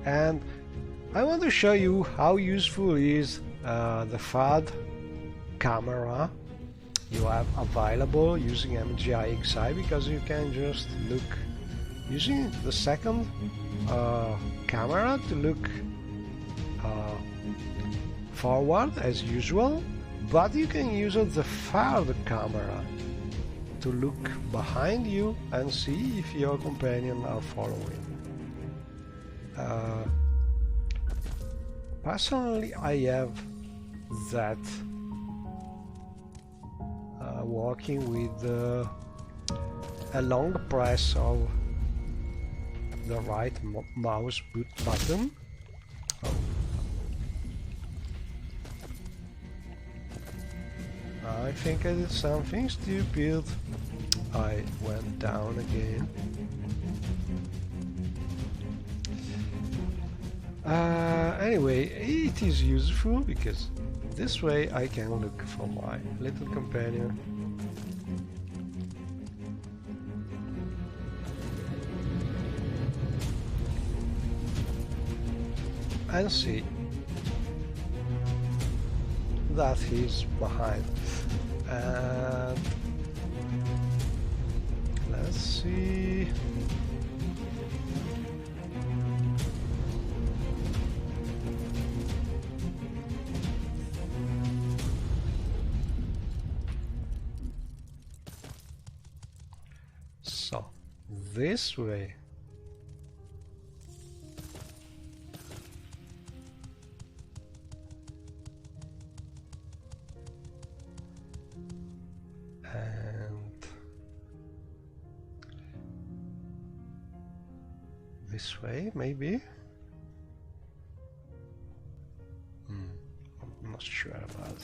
B: And I want to show you how useful is the FAD camera you have available using MGI-XI, because you can just look using the second camera to look forward as usual, but you can use the third camera to look behind you and see if your companions are following. Personally, I have that working with a long press of the right mouse button. Oh. I think I did something stupid. I went down again. Anyway, it is useful because this way I can look for my little companion. And see that he's behind. And let's see. So this way. This way, maybe? I'm not sure about it.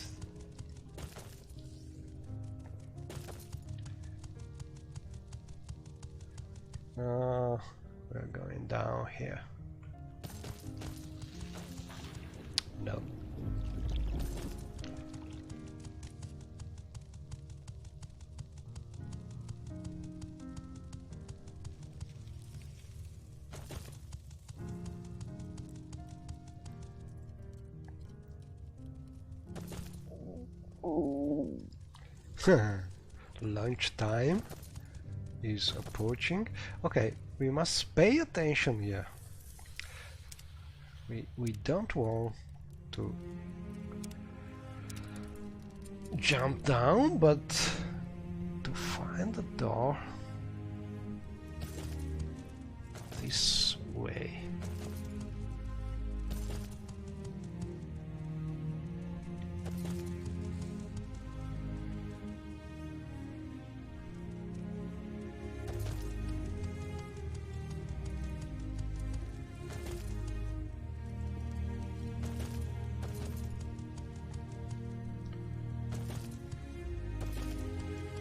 B: We're going down here. No. Lunch time is approaching. Okay, we must pay attention here. We don't want to jump down, but to find the door this way.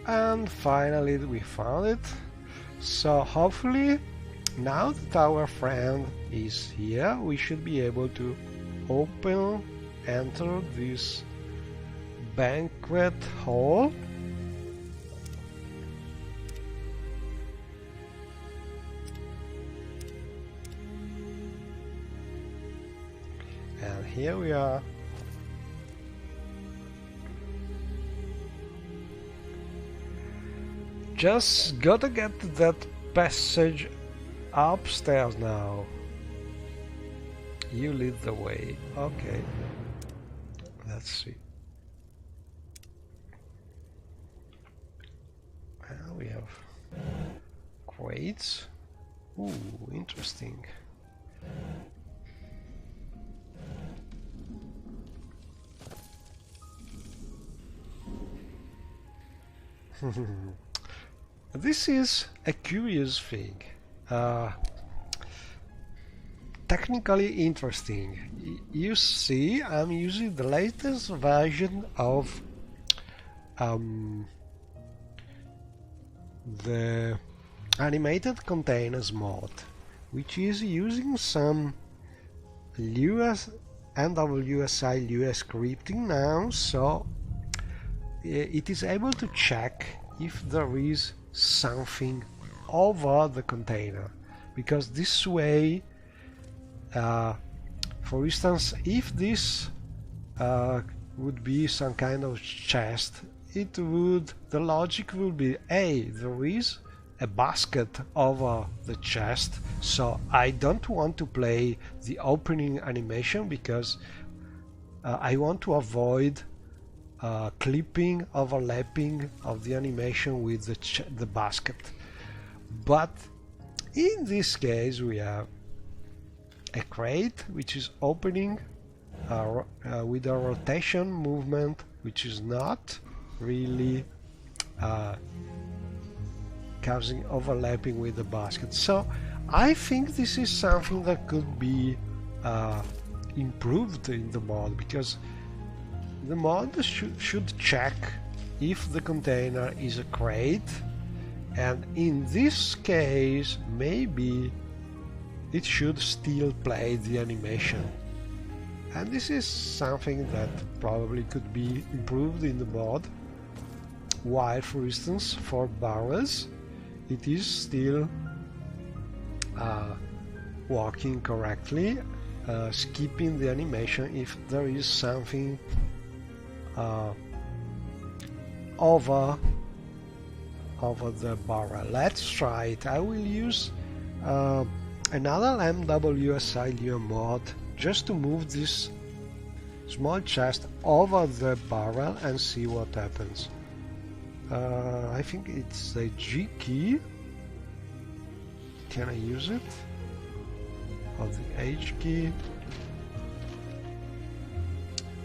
B: And finally we found it. So hopefully now that our friend is here, we should be able to enter this banquet hall. And here we are. Just gotta get to that passage upstairs now. You lead the way. Okay. Let's see. Well, we have crates. Ooh, interesting. This is a curious thing. Technically interesting. You see, I'm using the latest version of the animated containers mod, which is using some NWSI Lua scripting now, so it is able to check if there is something over the container, because this way, for instance, if this would be some kind of chest. The logic would be, hey, there is a basket over the chest, so I don't want to play the opening animation because I want to avoid clipping, overlapping of the animation with the basket. But in this case we have a crate which is opening with a rotation movement which is not really causing overlapping with the basket. So I think this is something that could be improved in the mod, because the mod should check if the container is a crate, and in this case maybe it should still play the animation. And this is something that probably could be improved in the mod, while for instance for barrels it is still working correctly, skipping the animation if there is something over the barrel. Let's try it. I will use another MWSILU mod just to move this small chest over the barrel and see what happens. I think it's the G key. Can I use it? Or the H key?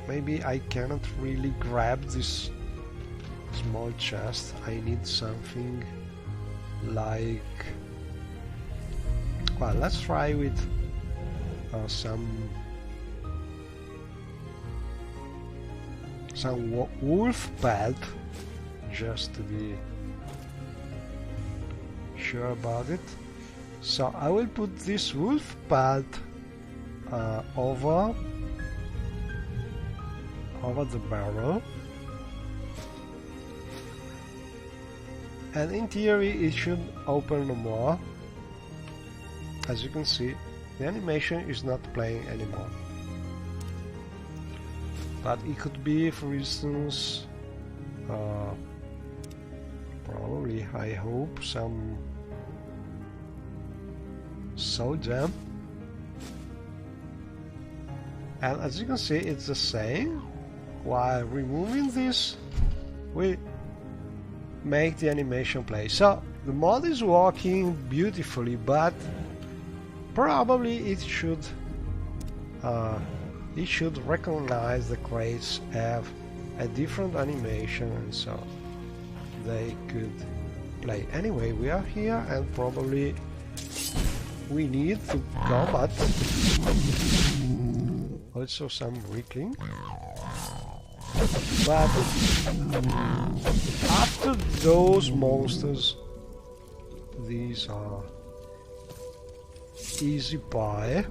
B: Maybe I cannot really grab this small chest. I need something like... Well, let's try with some wolf pad, just to be sure about it. So I will put this wolf pad over the barrel, and in theory it should open no more. As you can see, the animation is not playing anymore. But it could be, for instance, probably, I hope, some soul gem. And as you can see, it's the same. While removing this, we make the animation play. So the mod is working beautifully, but probably it should recognize the crates have a different animation, and so they could play. Anyway, we are here and probably we need to combat. Also some wriggling. But after those monsters, these are easy pie.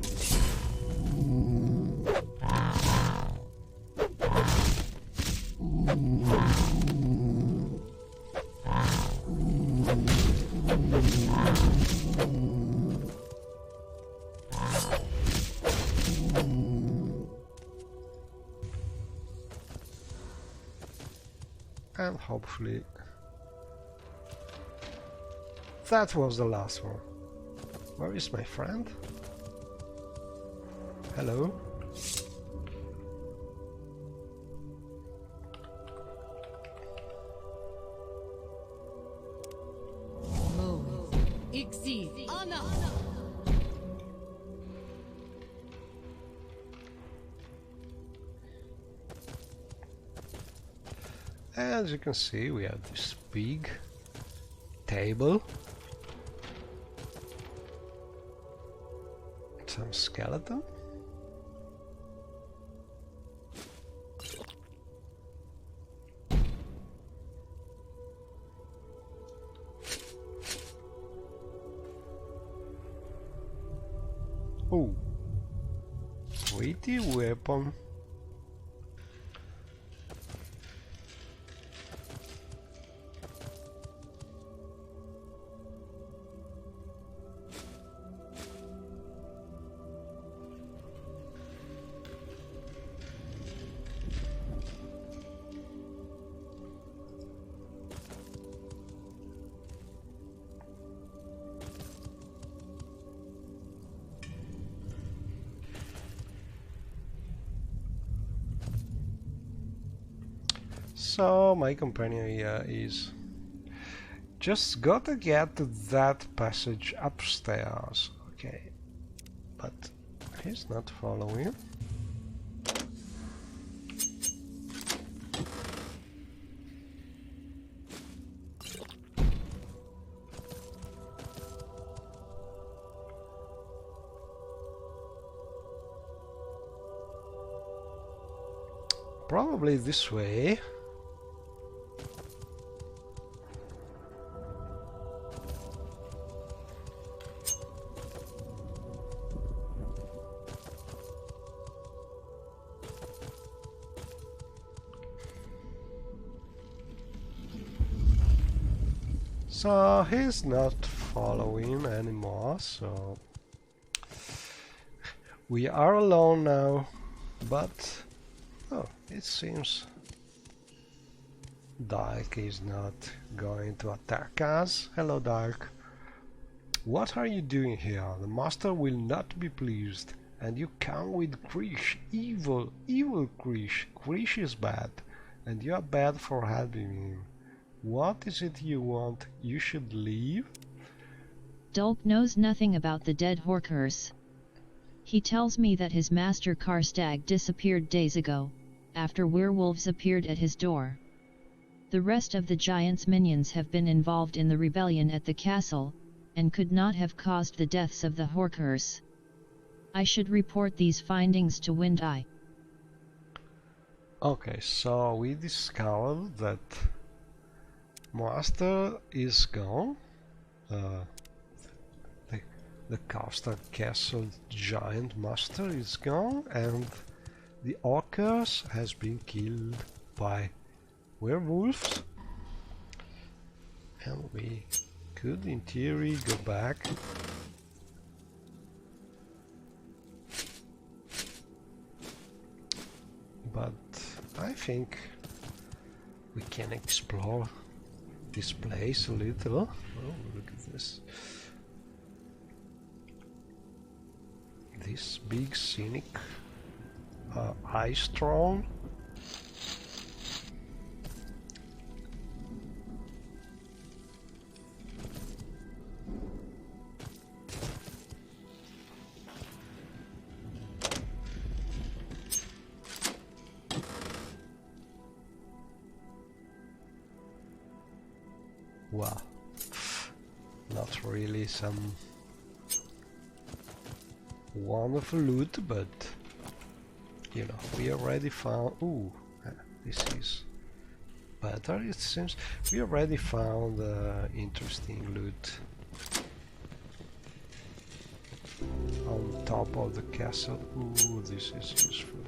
B: And hopefully that was the last one. Where is my friend? Hello?
E: Exceed honor.
B: As you can see, we have this big table, some skeleton, oh, weighty weapon. So my companion here is just gotta get to that passage upstairs. Okay, but he's not following. Probably this way. So he's not following anymore, so we are alone now, but oh, it seems Dark is not going to attack us. Hello, Dark. What are you doing here? The master will not be pleased. And you come with Krish. Evil Krish. Krish is bad. And you are bad for helping him. What is it you want? You should leave?
A: Dulk knows nothing about the dead Horkers. He tells me that his master Karstag disappeared days ago, after werewolves appeared at his door. The rest of the giant's minions have been involved in the rebellion at the castle, and could not have caused the deaths of the Horkers. I should report these findings to Wind Eye.
B: Okay, so we discovered that Master is gone. The Karstag Castle giant master is gone, and the Orcus has been killed by werewolves. And we could, in theory, go back. But I think we can explore this place a little. Oh, look at this. This big scenic ice throne. Wow, not really some wonderful loot, but you know, we already found. Ooh, this is better, it seems. We already found interesting loot on top of the castle. Ooh, this is useful.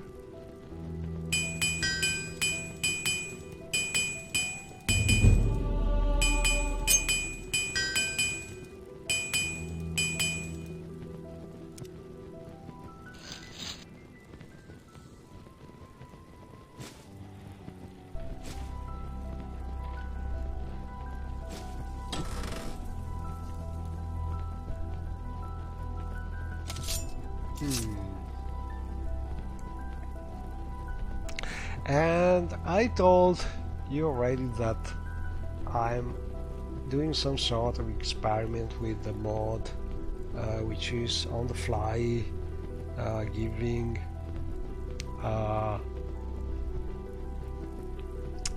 B: And I told you already that I'm doing some sort of experiment with the mod, which is on the fly, giving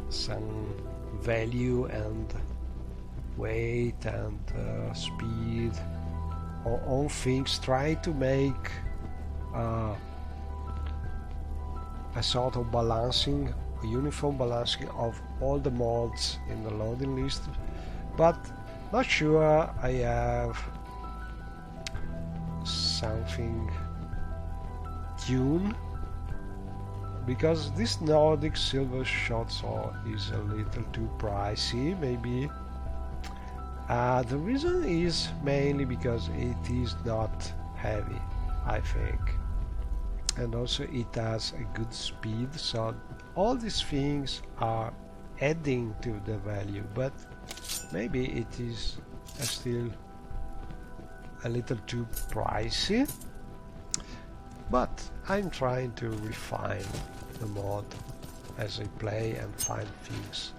B: some value and weight and speed on things, try to make a sort of balancing, a uniform balancing of all the mods in the loading list, but not sure I have something tuned, because this Nordic silver shot sword is a little too pricey, maybe. The reason is mainly because it is not heavy, I think. And also it has a good speed, so all these things are adding to the value, but maybe it is still a little too pricey. But I'm trying to refine the mod as I play and find things.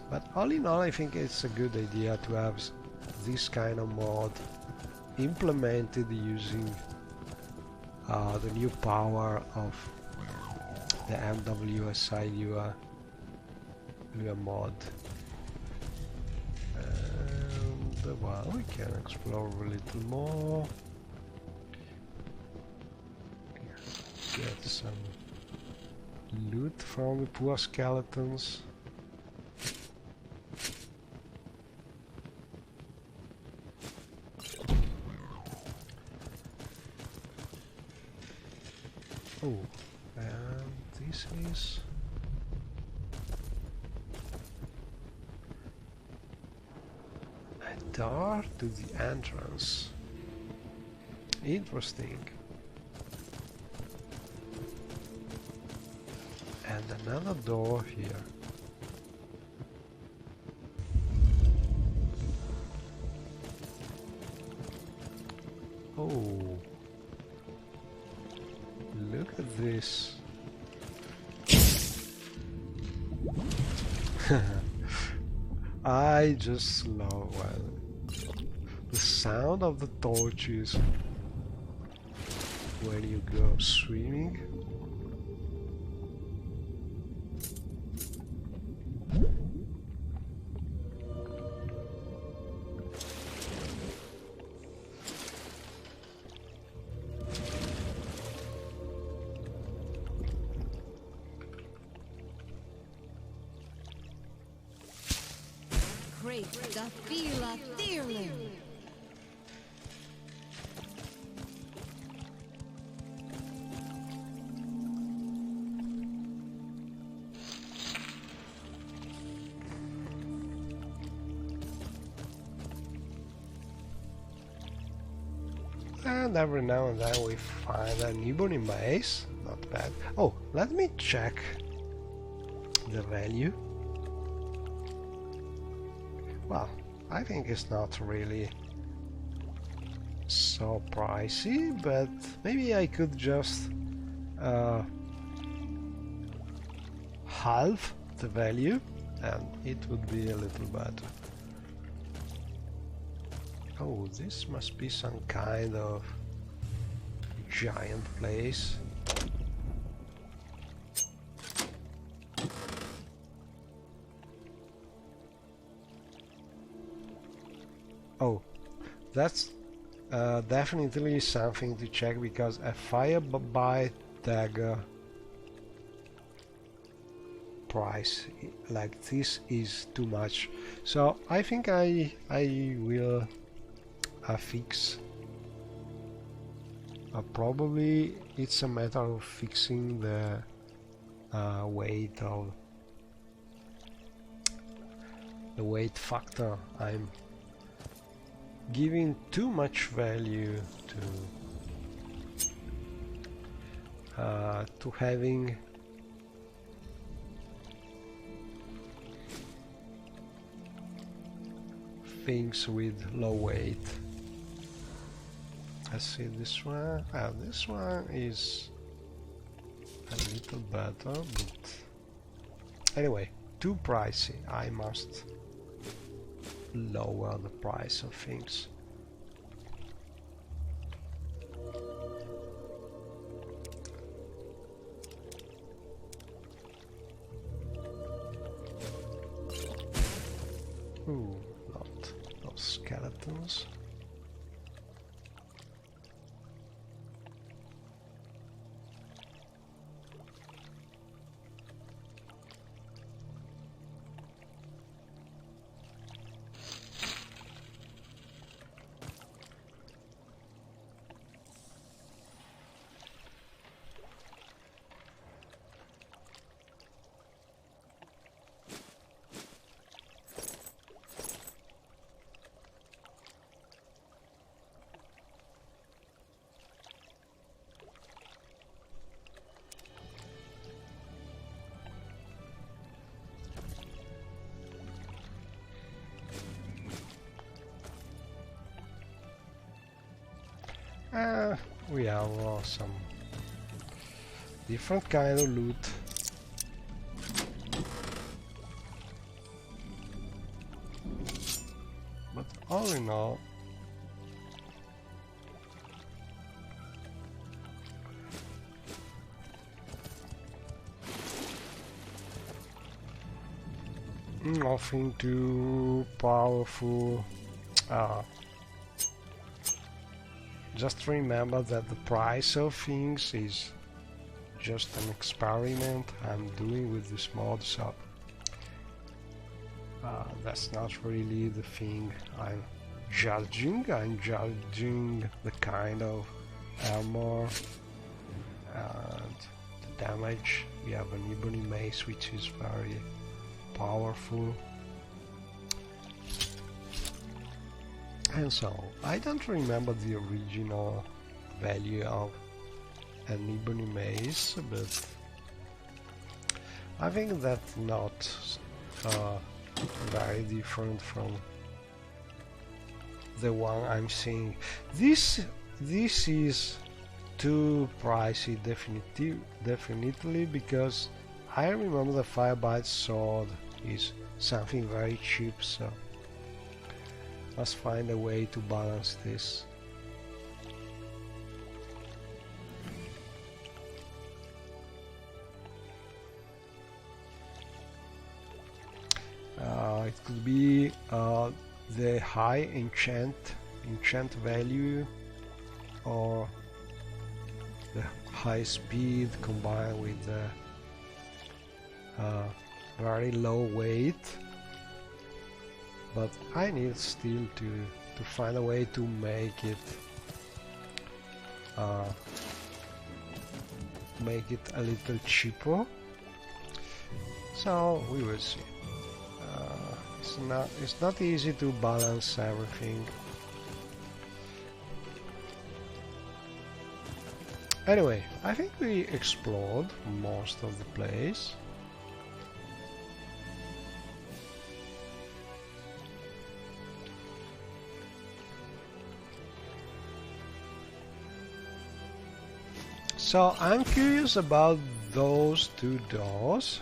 B: But all in all, I think it's a good idea to have this kind of mod implemented using the new power of the MWSI Lua mod. And well, we can explore a little more. Get some loot from the poor skeletons. Oh, and this is a door to the entrance. Interesting. And another door here. Oh, look at this. I just love the sound of the torches when you go swimming.
E: Great Dathila Thirling.
B: And every now and then we find a newborn base. Not bad. Oh, let me check the value. Well, I think it's not really so pricey, but maybe I could just halve the value and it would be a little better. Oh, this must be some kind of giant place. Oh, that's definitely something to check, because a fire-bite dagger price like this is too much. So I think I will fix. Probably it's a matter of fixing the weight of the weight factor. I'm giving too much value to having things with low weight. Let's see this one. This one is a little better, but anyway, too pricey. I must lower the price of things. Ooh, not those skeletons. We have some different kind of loot. But all in all, nothing too powerful. Just remember that the price of things is just an experiment I'm doing with this mod, so that's not really the thing I'm judging. I'm judging the kind of armor and the damage. We have an ebony mace which is very powerful, and so I don't remember the original value of an ebony mace, but I think that's not very different from the one I'm seeing. This is too pricey, definitely, because I remember the Firebite sword is something very cheap, so let's find a way to balance this. It could be the high enchant value, or the high speed combined with the very low weight, but I need still to find a way to make it a little cheaper, so we will see. It's not easy to balance everything. Anyway, I think we explored most of the place. So I'm curious about those two doors,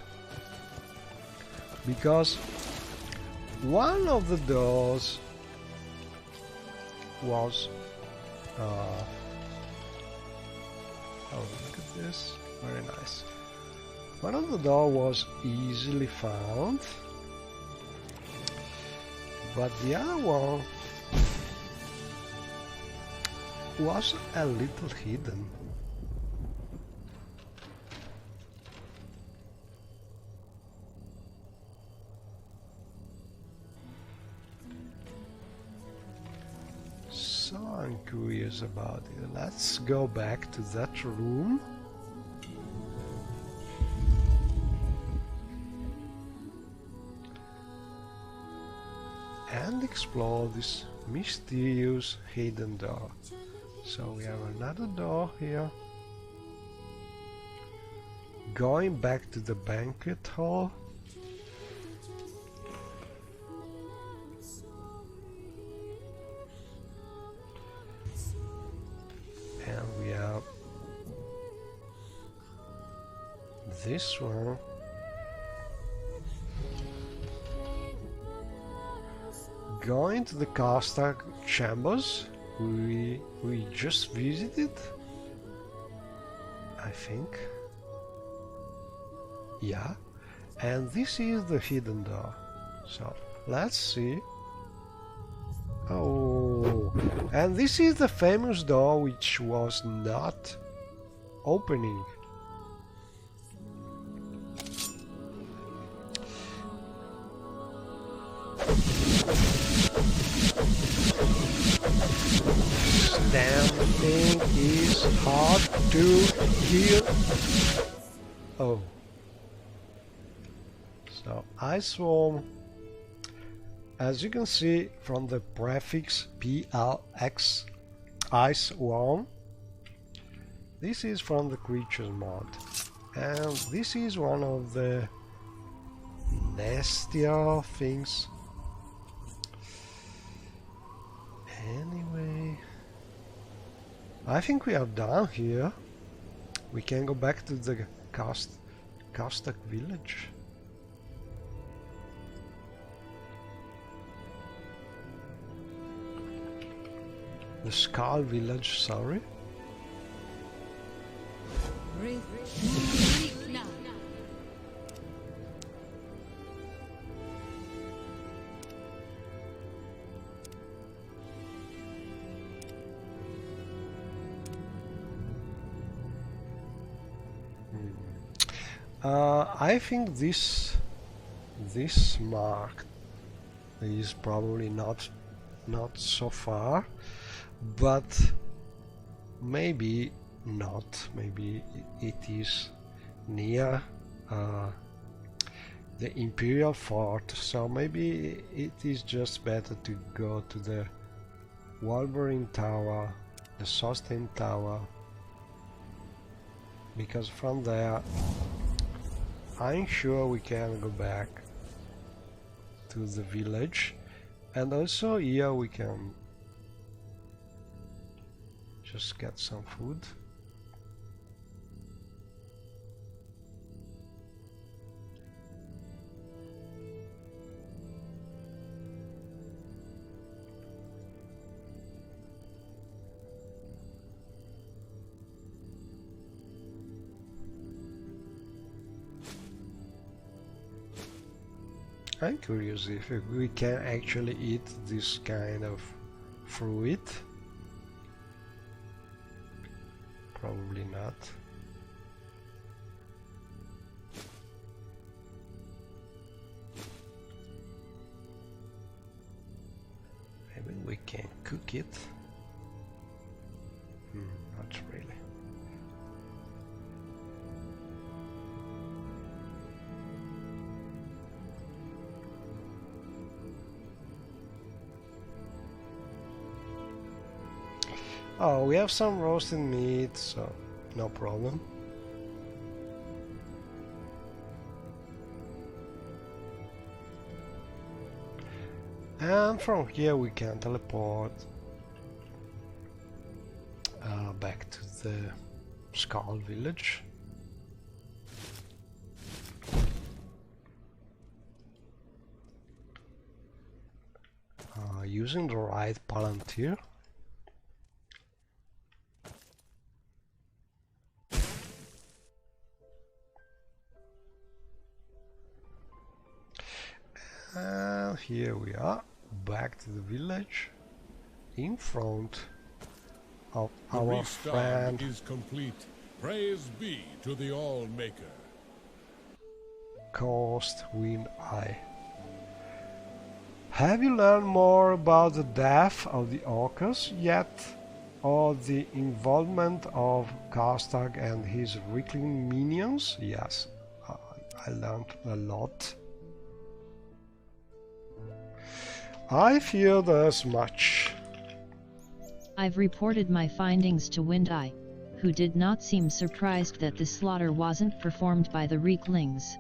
B: because one of the doors was oh, look at this, very nice. One of the door was easily found, but the other one was a little hidden. So I'm curious about it. Let's go back to that room. And explore this mysterious hidden door. So we have another door here. Going back to the banquet hall. And we have this one. Going to the Castle chambers we just visited, I think. Yeah, and this is the hidden door. So let's see. Oh, and this is the famous door which was not opening. Damn thing is hard to kill. Oh. So ice swarm. As you can see from the prefix PLX, ice worm, this is from the creatures mod, and this is one of the nastier things. Anyway, I think we are done here. We can go back to the Kastak village. The Skull village, sorry. I think this mark is probably not so far, but maybe not. Maybe it is near the Imperial Fort, so maybe it is just better to go to the Wolverine Tower, the Sustain Tower, because from there I'm sure we can go back to the village, and also here we can just get some food. I'm curious if we can actually eat this kind of fruit. Probably not. Maybe we can cook it. Not really. Oh, we have some roasted meat, so no problem. And from here we can teleport back to the Skull village. Using the right palantir. And here we are, back to the village, in front of our friend.
F: The restart is complete. Praise be to the All-Maker.
B: Coast Wind Eye. Have you learned more about the death of the orcas yet, or the involvement of Karstag and his wriggling minions? Yes, I learned a lot. I feared as much.
A: I've reported my findings to Windeye, who did not seem surprised that the slaughter wasn't performed by the Reeklings.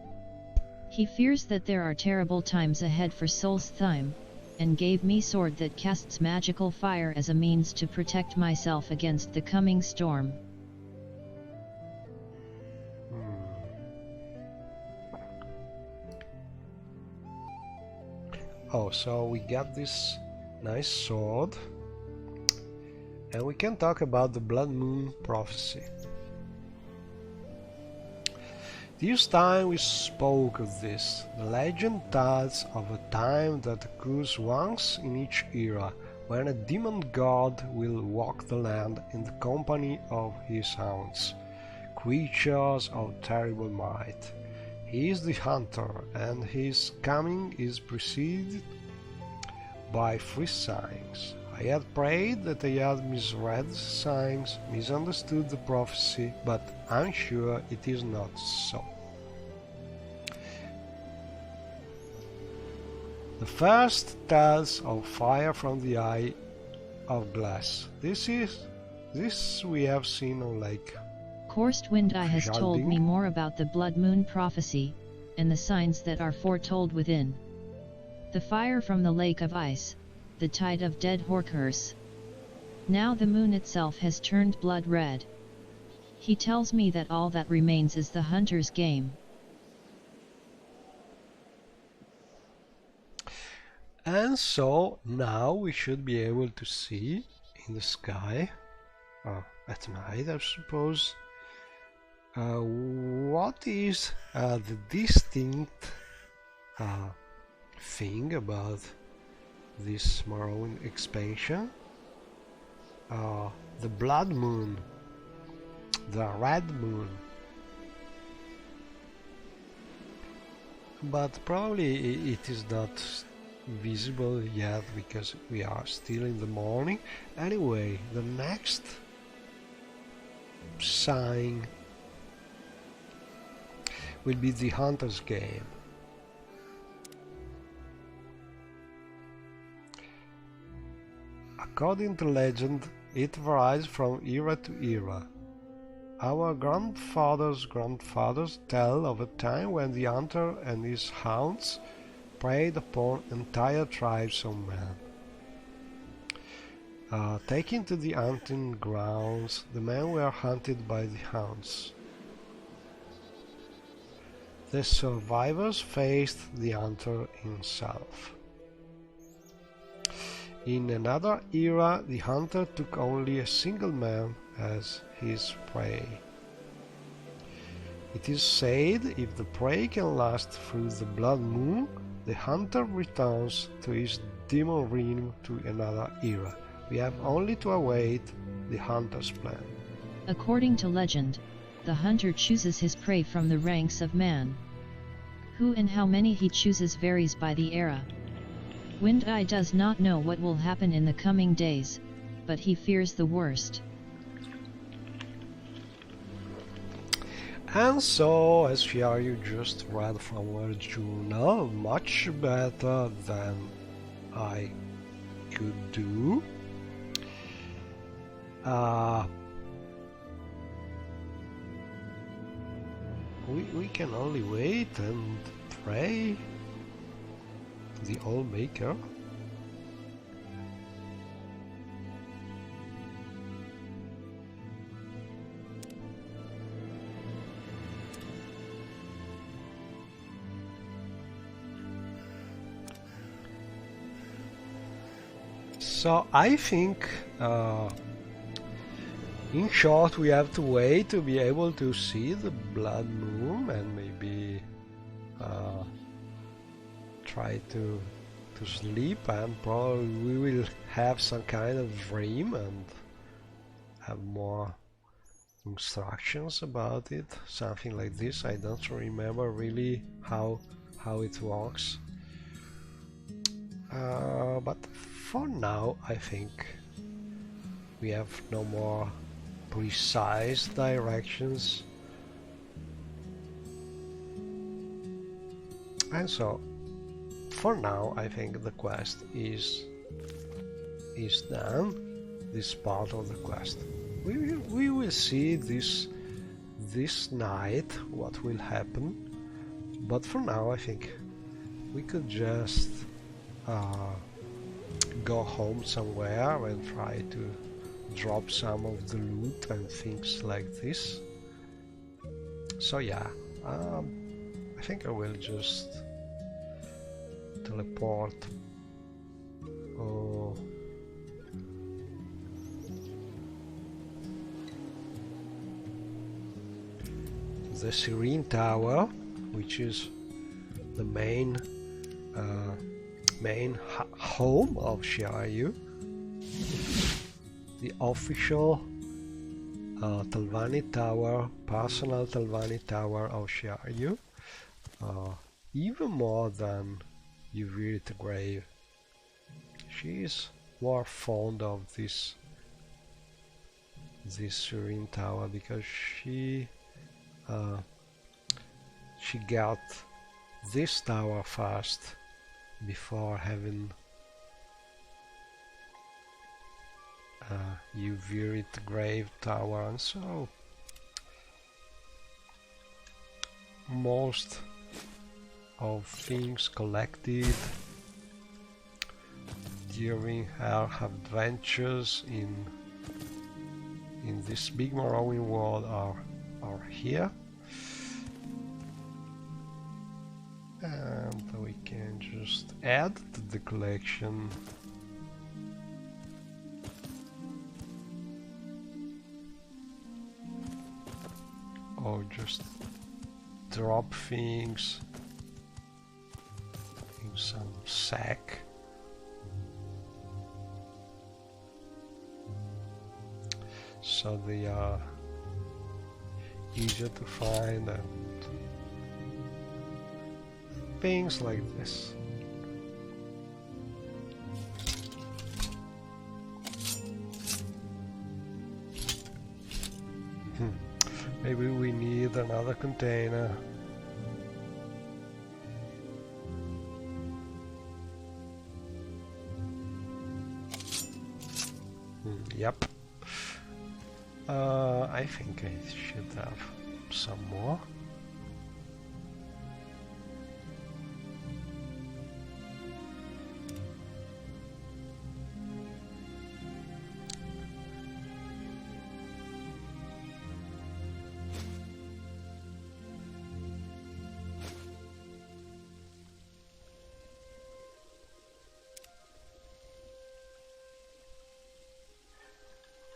A: He fears that there are terrible times ahead for Solstheim, and gave me sword that casts magical fire as a means to protect myself against the coming storm.
B: Oh, so we got this nice sword, and we can talk about the Blood Moon prophecy. This time we spoke of this. The legend tells of a time that occurs once in each era, when a demon god will walk the land in the company of his hounds, creatures of terrible might. He is the hunter, and his coming is preceded by 3 signs. I had prayed that I had misread the signs, misunderstood the prophecy, but I'm sure it is not so. The first tells of fire from the eye of glass. This we have seen on Lake
A: Korst Windeye has told
B: Shalding.
A: me more about the Blood Moon prophecy, and the signs that are foretold within. The fire from the lake of ice, the tide of dead Horkers. Now the moon itself has turned blood red. He tells me that all that remains is the hunter's game.
B: And so now we should be able to see in the sky, at night I suppose, what is the distinct thing about this Morrowind expansion. The blood moon, the red moon. But probably it is not visible yet because we are still in the morning. Anyway, the next sign will be the hunter's game. According to legend, it varies from era to era. Our grandfathers' grandfathers tell of a time when the hunter and his hounds preyed upon entire tribes of men. Taken to the hunting grounds, the men were hunted by the hounds. The survivors faced the hunter himself. In another era, the hunter took only a single man as his prey. It is said if the prey can last through the blood moon, the hunter returns to his demon realm to another era. We have only to await the hunter's plan.
A: According to legend, the hunter chooses his prey from the ranks of man. Who and how many he chooses varies by the era. Wind Eye does not know what will happen in the coming days, but he fears the worst.
B: And so, as you just read from our journal, much better than I could do. We can only wait and pray the All-Maker. So I think, in short, we have to wait to be able to see the blood moon and maybe try to sleep, and probably we will have some kind of dream and have more instructions about it, something like this. I don't remember really how it works, but for now I think we have no more precise directions, and so for now I think the quest is done, this part of the quest. We will see this night what will happen, but for now I think we could just go home somewhere and try to drop some of the loot and things like this. So yeah, I think I will just teleport the Serene Tower, which is the main home of Shiryu, the official Talvani Tower, personal Talvani Tower of Shiryu, even more than Uvirita Grave. She is more fond of this Serene Tower because she got this tower first before having Uvirita Grave Tower, and so most of things collected during her adventures in in this big Morrowind World are here. And we can just add to the collection. Or just drop things in some sack. So they are easier to find and things like this. Maybe we need another container. Yep. I think I should have some more.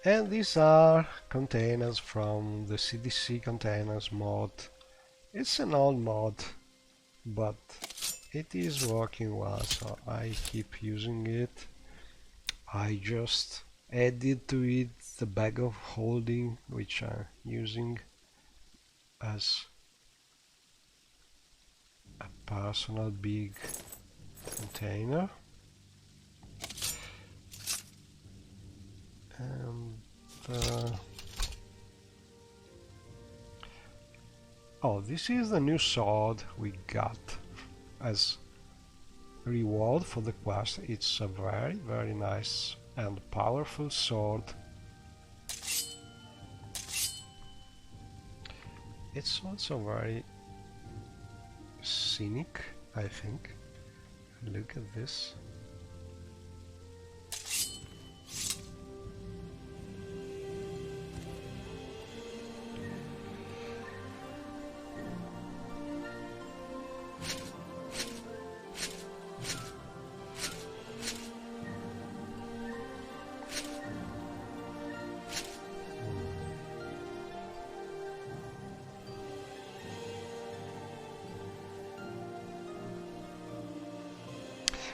B: And these are containers from the CDC containers mod. It's an old mod, but it is working well, so I keep using it. I just added to it the bag of holding, which I'm using as a personal big container. And oh, this is the new sword we got as reward for the quest. It's a very nice and powerful sword. It's also very scenic, I think. Look at this.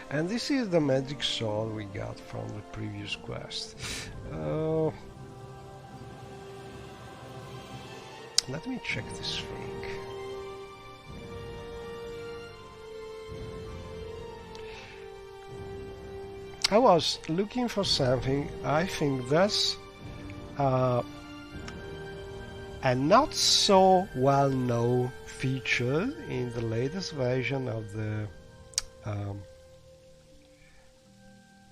B: And this is the magic sword we got from the previous quest. Let me check this thing. I was looking for something. I think that's a not so well known feature in the latest version of the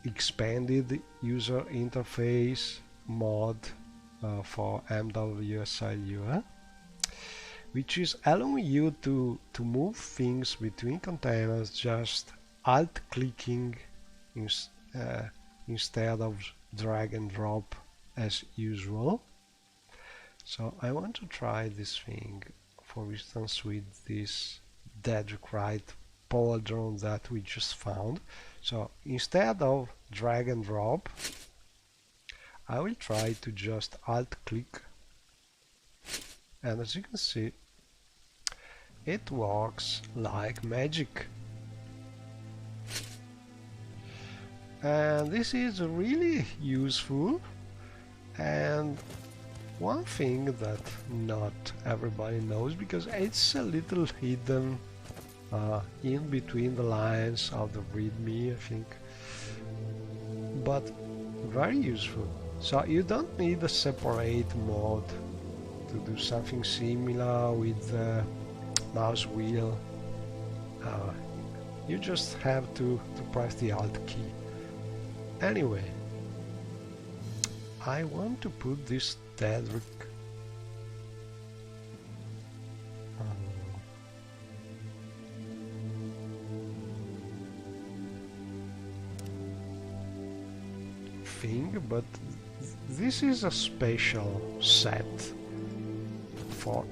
B: expanded user interface mod for MWSIU, which is allowing you to move things between containers just alt clicking instead of drag and drop as usual. So I want to try this thing, for instance with this Dedric power drone that we just found. So instead of drag and drop, I will try to just alt click, and as you can see, it works like magic. And this is really useful. And one thing that not everybody knows, because it's a little hidden in between the lines of the readme, I think, but very useful. So you don't need a separate mode to do something similar with the mouse wheel. You just have to press the alt key. Anyway, I want to put this Dedric thing, but this is a special set for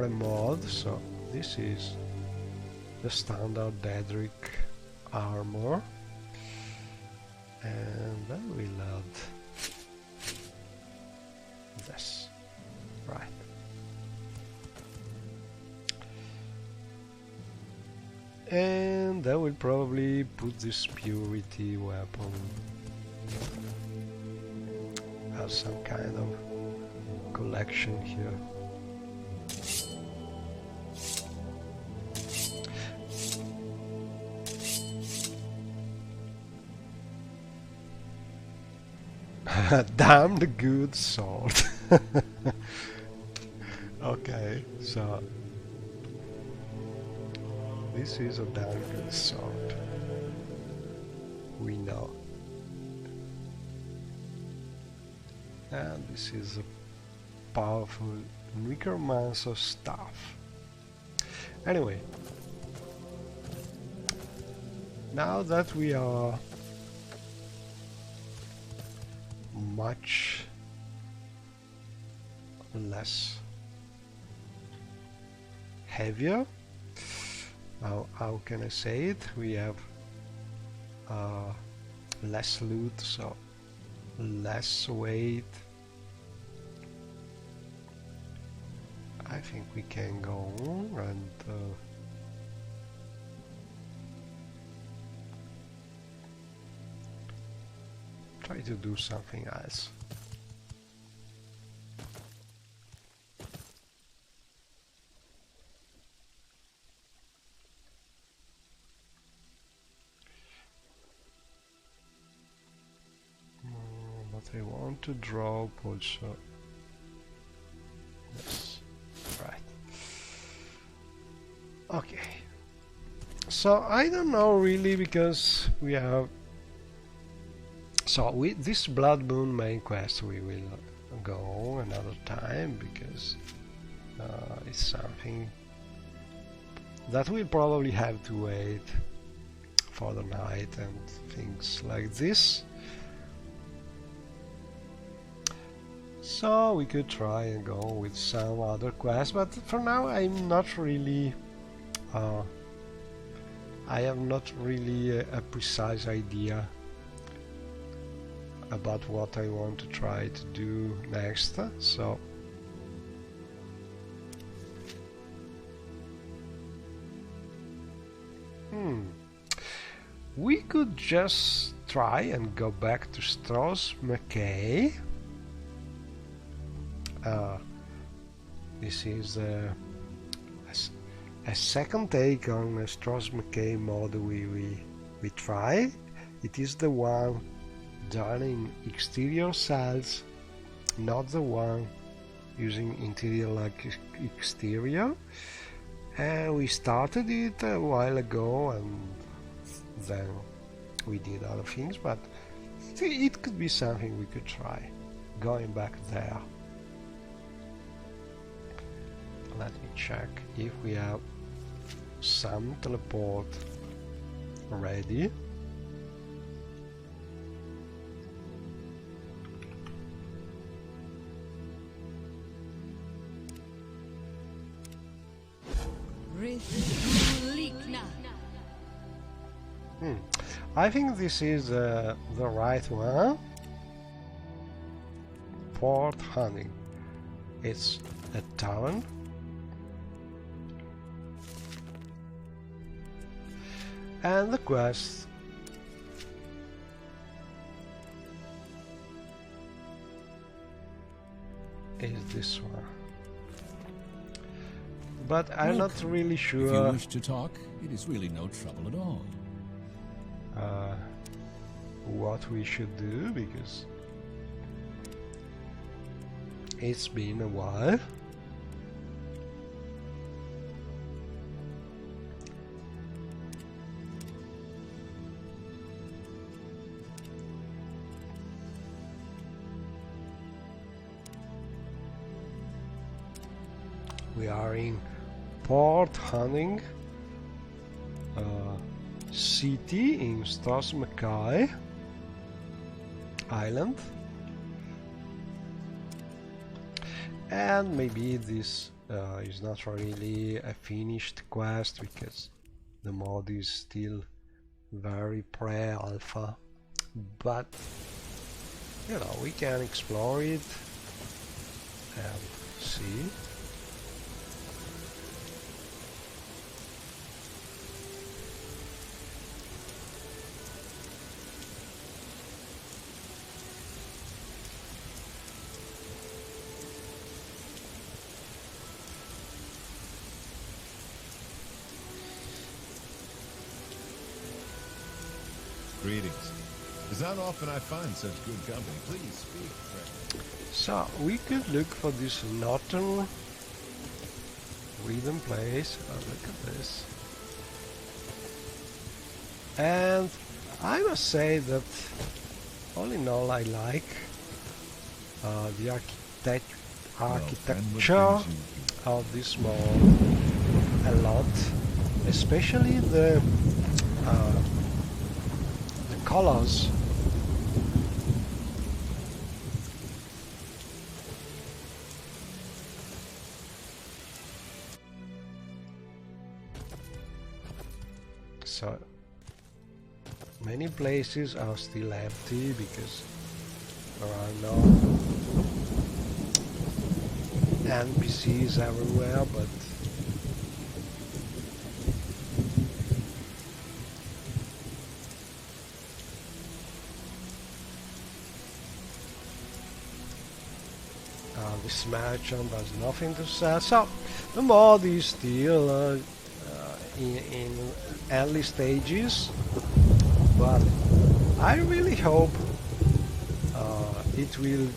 B: a mod, so this is the standard Daedric armor, and then we'll add this, right. And then we'll probably put this purity weapon as some kind of collection here. Damned good sword. Okay, so this is a damn good sword. We know. And this is a powerful necromancer staff. Anyway, now that we are much less heavier, how can I say it? We have less loot, so less weight. I think we can go and try to do something else. But I want to drop also this. Right. Okay. So I don't know really, because we have. So with this Blood Moon main quest we will go another time, because it's something that we'll probably have to wait for the night and things like this. So we could try and go with some other quests, but for now I'm not really I have not really a precise idea about what I want to try to do next, so we could just try and go back to Stros McKay. This is a second take on a Stros McKay mod we try. It is the one done in exterior cells, not the one using interior like exterior. And we started it a while ago, and then we did other things, but it could be something we could try, going back there. Let me check if we have some teleport ready. I think this is the right one. Port Hunting. It's a town. And the quest is this one. But I'm not really sure.
F: If you wish to talk, it is really no trouble at all.
B: What we should do, because it's been a while. We are in Port Hunting City in Stros McKay Island, And maybe this is not really a finished quest because the mod is still very pre-alpha, but you know, we can explore it and see.
F: Greetings. It's not often I find such good company. Please speak, friend.
B: So we could look for this northern rhythm place. Oh, look at this. And I must say that all in all I like the architecture of this mall a lot, especially the colors. So many places are still empty because there are no NPCs everywhere, but this merchant has nothing to sell. So the mod is still in early stages, but I really hope it will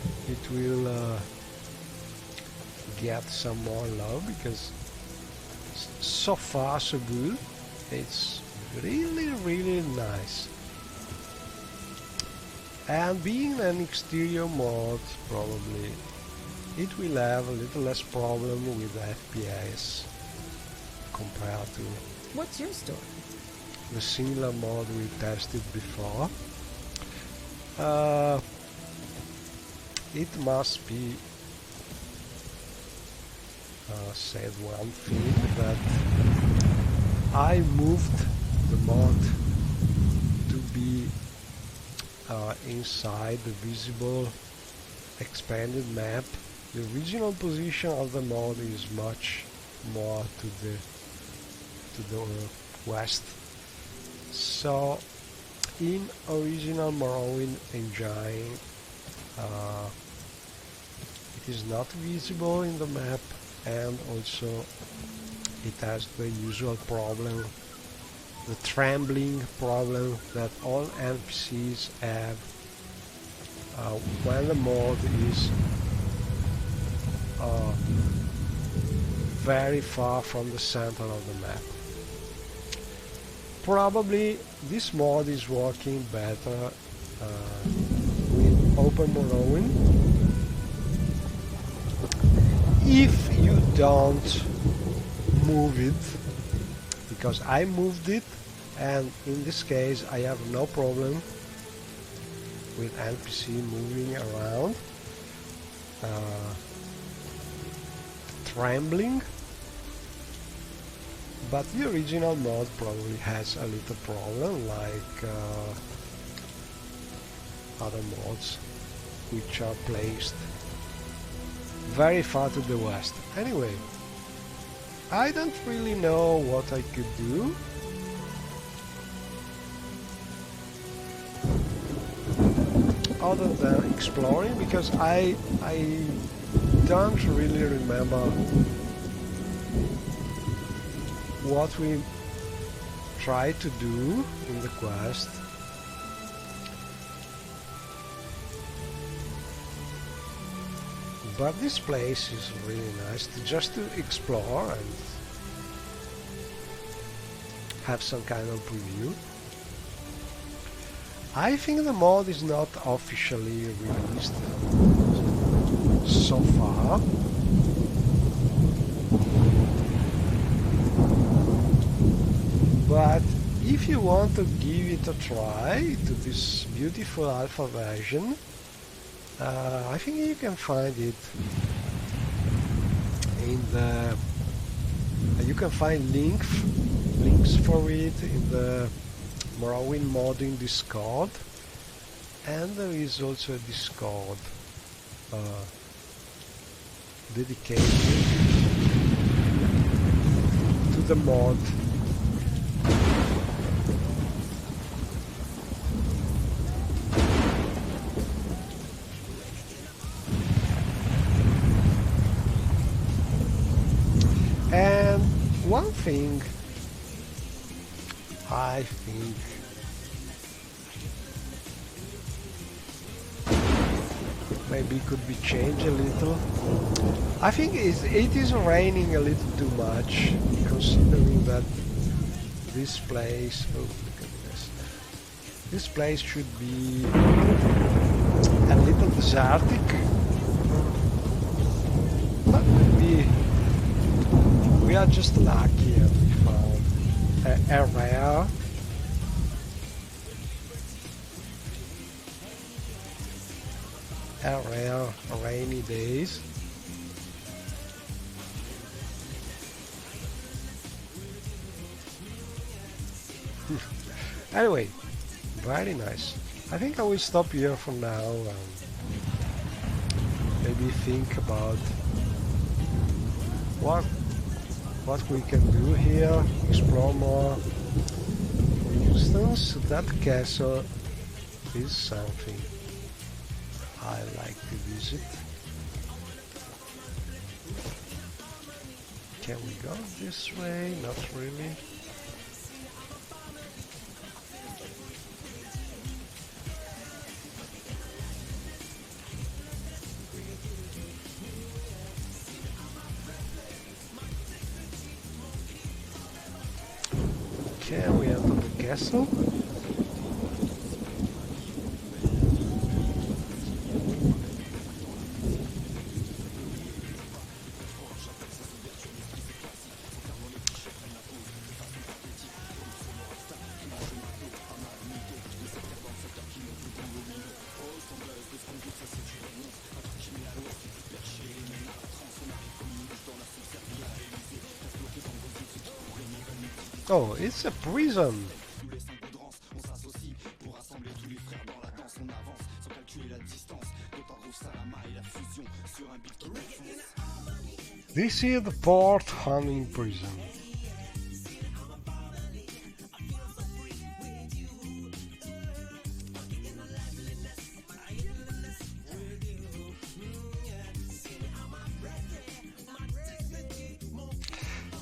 B: get some more love, because so far so good. It's really nice. And being an exterior mod, probably it will have a little less problem with FPS compared to
E: What's your story?
B: the similar mod we tested before. It must be said one thing, that I moved the mod to be inside the visible expanded map. The original position of the mod is much more to the west. So in original Morrowind engine it is not visible in the map, and also it has the usual problem, the trembling problem that all NPCs have when the mod is very far from the center of the map. Probably this mod is working better with Open Morrowind. If you don't move it, because I moved it, and in this case I have no problem with NPC moving around, trembling, but the original mod probably has a little problem, like other mods which are placed very far to the west. Anyway, I don't really know what I could do. Other than exploring, because I don't really remember what we tried to do in the quest. But this place is really nice just to explore and have some kind of preview. I think the mod is not officially released so far. But if you want to give it a try to this beautiful alpha version, I think you can find it the you can find links for it in the Morrowind modding Discord, and there is also a Discord dedicated to the mod. And one thing I think maybe could be changed a little. I think it is raining a little too much, considering that this place, oh look at this, this place should be a little desertic, but maybe we are just lucky and we found a rare rainy days. Anyway, very nice. I think I will stop here for now and maybe think about what we can do here, explore more. For instance, that castle is something I like to visit. Can we go this way? Not really. Can we enter the castle? Oh, it's a prison! This is the port hunting prison.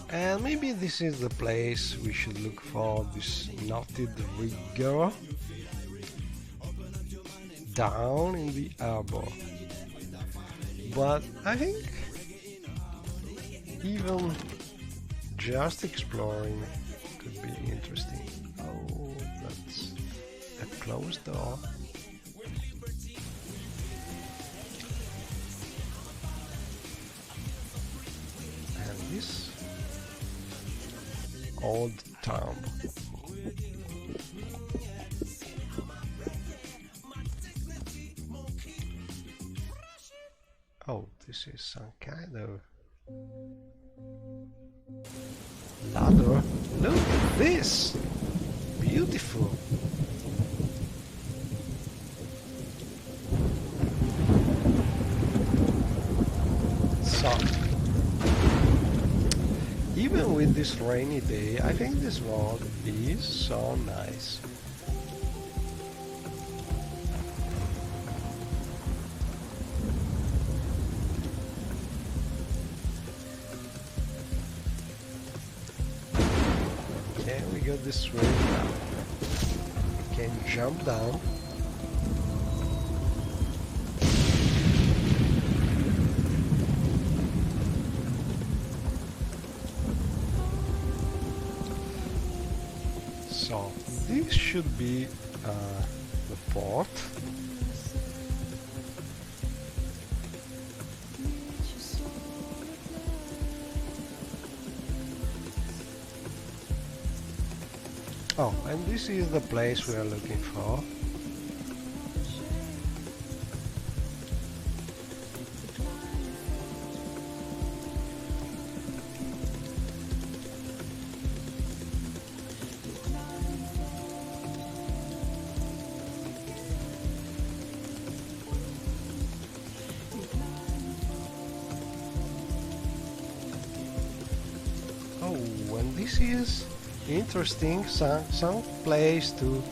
B: And maybe this is the place we should look for this knotted rigger down in the abot. But I think even just exploring could be interesting. Oh, that's a closed door. And this old tomb. Oh, this is some kind of ladder. Look at this! Beautiful! So, even with this rainy day, I think this world is so nice. Can we go this way now? Can you jump down? So this should be the port. Oh, and this is the place we are looking for. and this is interesting, some place to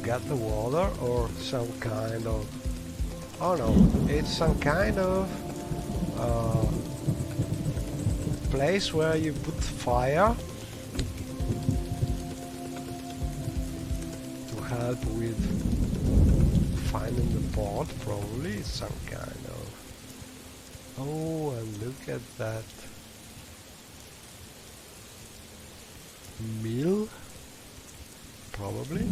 B: get the water, or some kind of, oh no, it's some kind of place where you put fire to help with finding the pot. Probably it's some kind of, oh, and look at that mill, probably.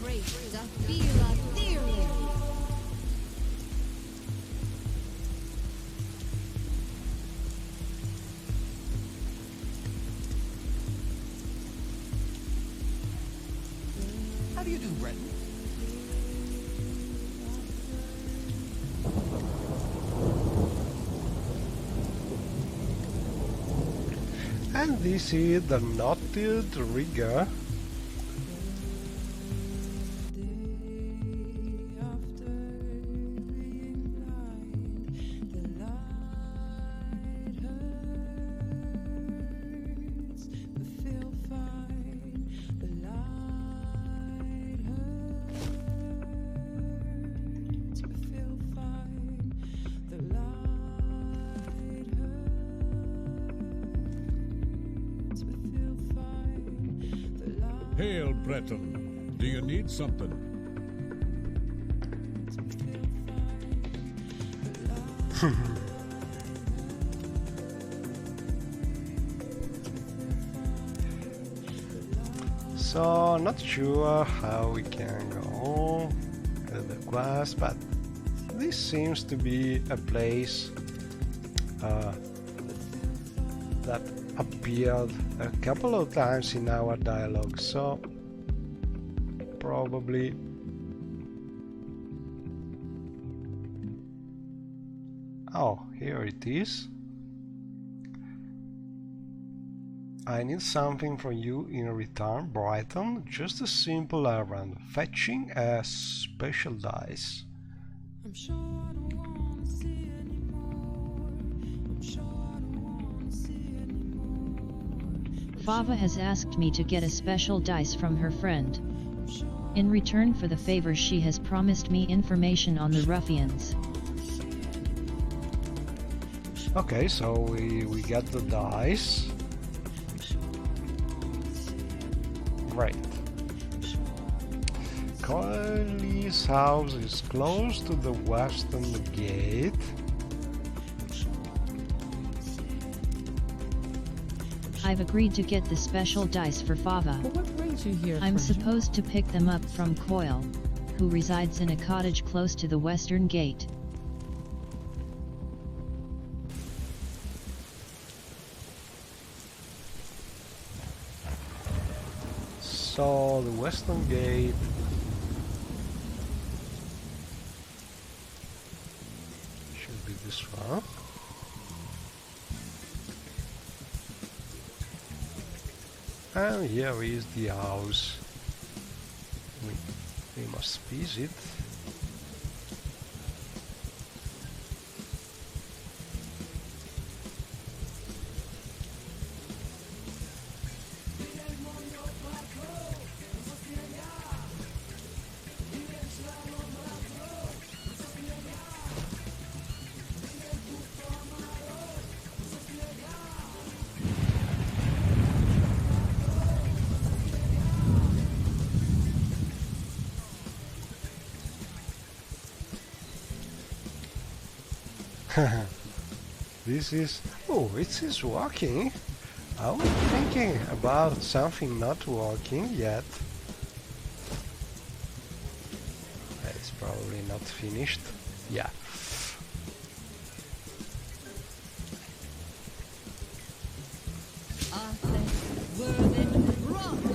E: Great Zafira Theory.
C: How do you do, Breton?
B: And this is the knotted rigger.
G: Hail, Breton. Do you need something?
B: So, not sure how we can go to the quest, but this seems to be a place that appeared a couple of times in our dialogue, so probably oh, here it is. I need something from you in return, Brighton. Just a simple errand, fetching a special dice.
D: I'm sure I don't wanna see anymore. I'm sure I don't wanna see anymore.
A: Fava has asked me to get a special dice from her friend. In return for the favor, she has promised me information on the ruffians.
B: Okay, so we get the dice. Right. Coiley's house is close to the western gate.
A: I've agreed to get the special dice for Fava.
D: But what brings you here?
A: I'm
D: friend?
A: supposed to pick them up from Coil, who resides in a cottage close to the western gate.
B: So the western gate should be this one. And here is the house we must visit. This is... oh, it is working. I was thinking about something not working yet. It's probably not finished. Yeah.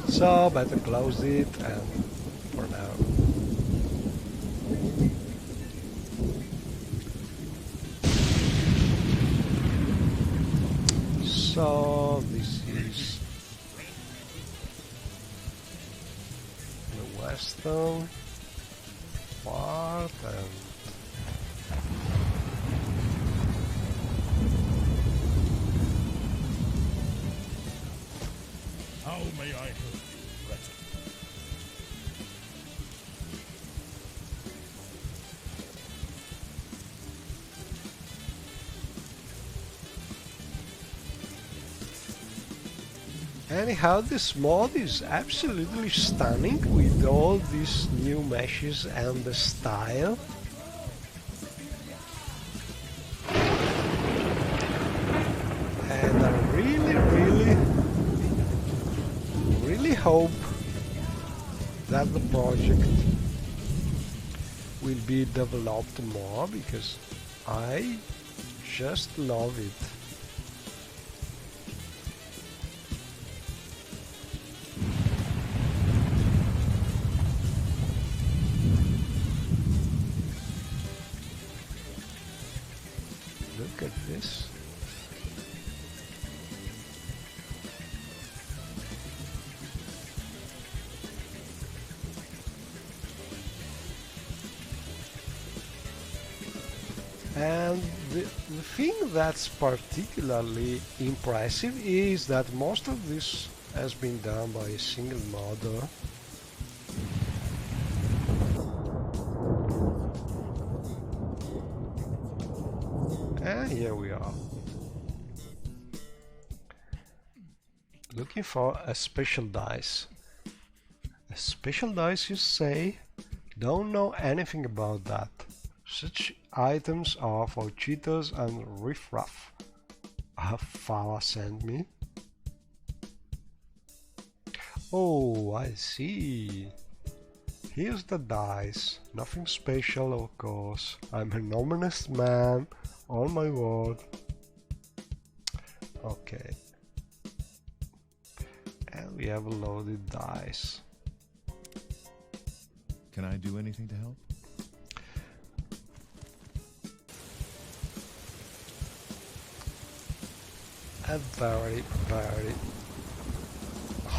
B: So, better close it, and for now. So this is western part and
G: How may I help you, Breton?
B: anyhow, this mod is absolutely stunning with all these new meshes and the style. And I really hope that the project will be developed more because I just love it. Look at this. And the thing that's particularly impressive is that most of this has been done by a single modder. And here we are. Looking for a special dice. A special dice, you say? Don't know anything about that. Such items are for cheaters and riffraff. Farah sent me. Oh, I see. Here's the dice. Nothing special, of course. I'm an honest man. Oh my word. Okay. And we have a loaded dice.
F: Can I do anything to help?
B: A very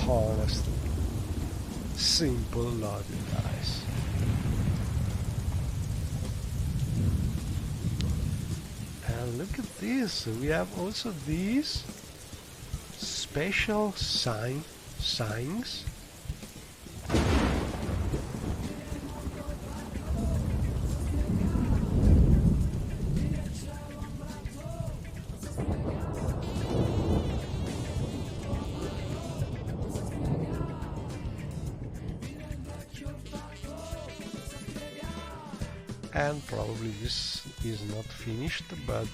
B: honest, simple loaded dice. And look at this, we have also these special signs. And probably this is not finished, but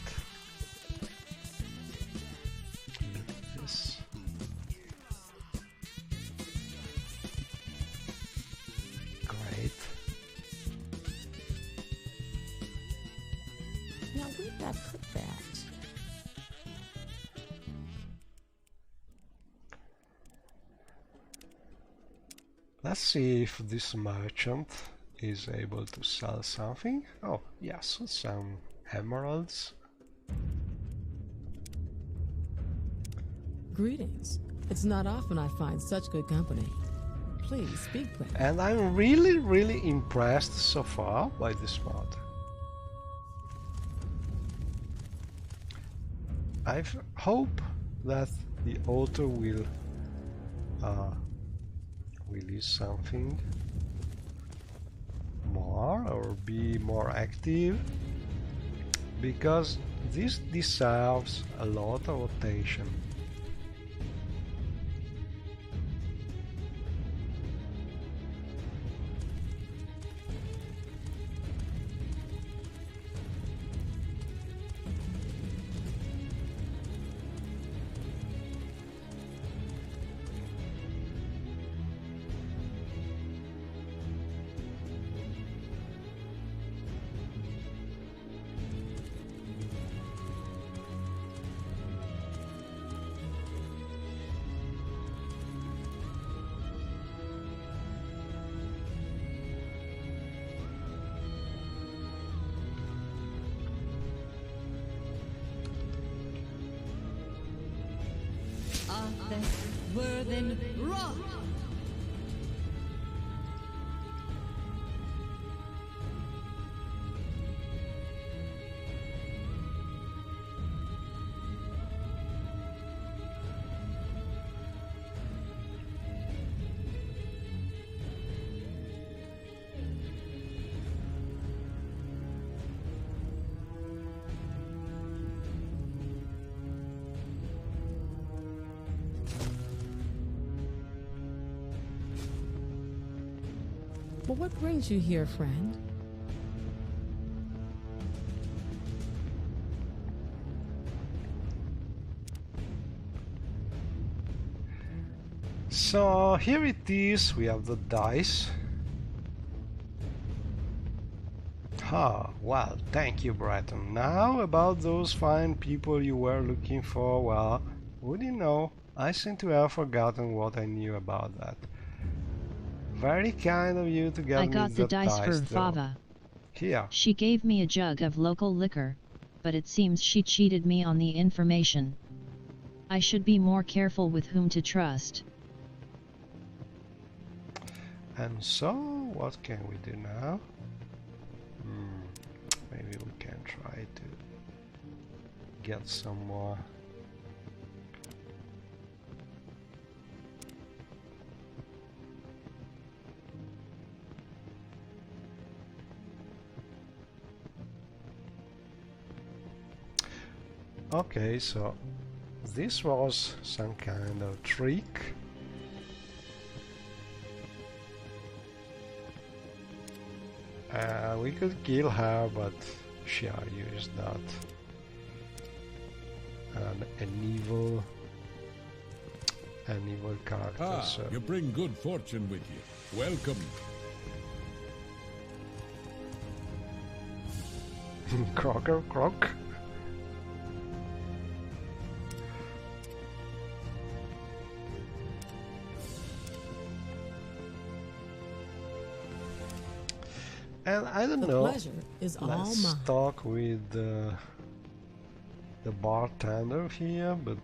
B: look at this. Great.
H: Now where'd that put that?
B: Let's see if this merchant is able to sell something. Oh, yes, some emeralds.
H: Greetings. It's not often I find such good company. Please speak, Breton.
B: And I'm really impressed so far by this mod. I hope that the author will release something more or be more active, because this deserves a lot of attention.
H: But what brings you here, friend?
B: So here it is, we have the dice. Ah, well, thank you, Breton. Now about those fine people you were looking for, well, would you know, I seem to have forgotten what I knew about that. Very kind of you to get
A: I
B: me
A: got the
B: that
A: dice for
B: though.
A: Vava.
B: Here.
A: She gave me a jug of local liquor, but it seems she cheated me on the information. I should be more careful with whom to trust.
B: And so, what can we do now? Maybe we can try to get some more. Okay, so this was some kind of trick. We could kill her, but she used that. An evil character. So.
G: You bring good fortune with you. Welcome.
B: Crocker, croc. And I don't know.
H: Pleasure is all
B: Let's
H: mine.
B: talk with the bartender here, but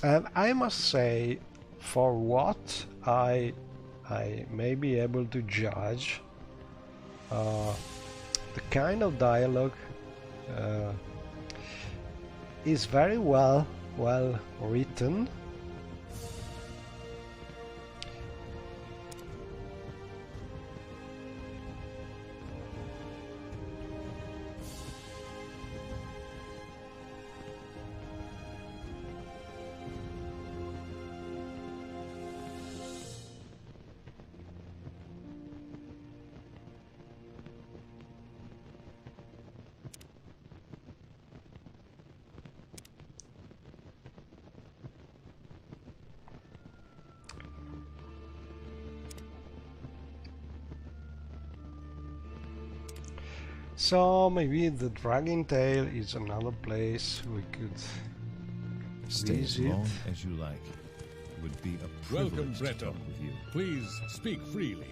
B: and I must say, for what I may be able to judge, the kind of dialogue is very well written. So maybe the Dragon Tail is another place we could
F: Stay as
B: visit.
F: long as you like. It would be a
G: Welcome,
F: privilege to
G: Breton.
F: talk with you.
G: Please speak freely.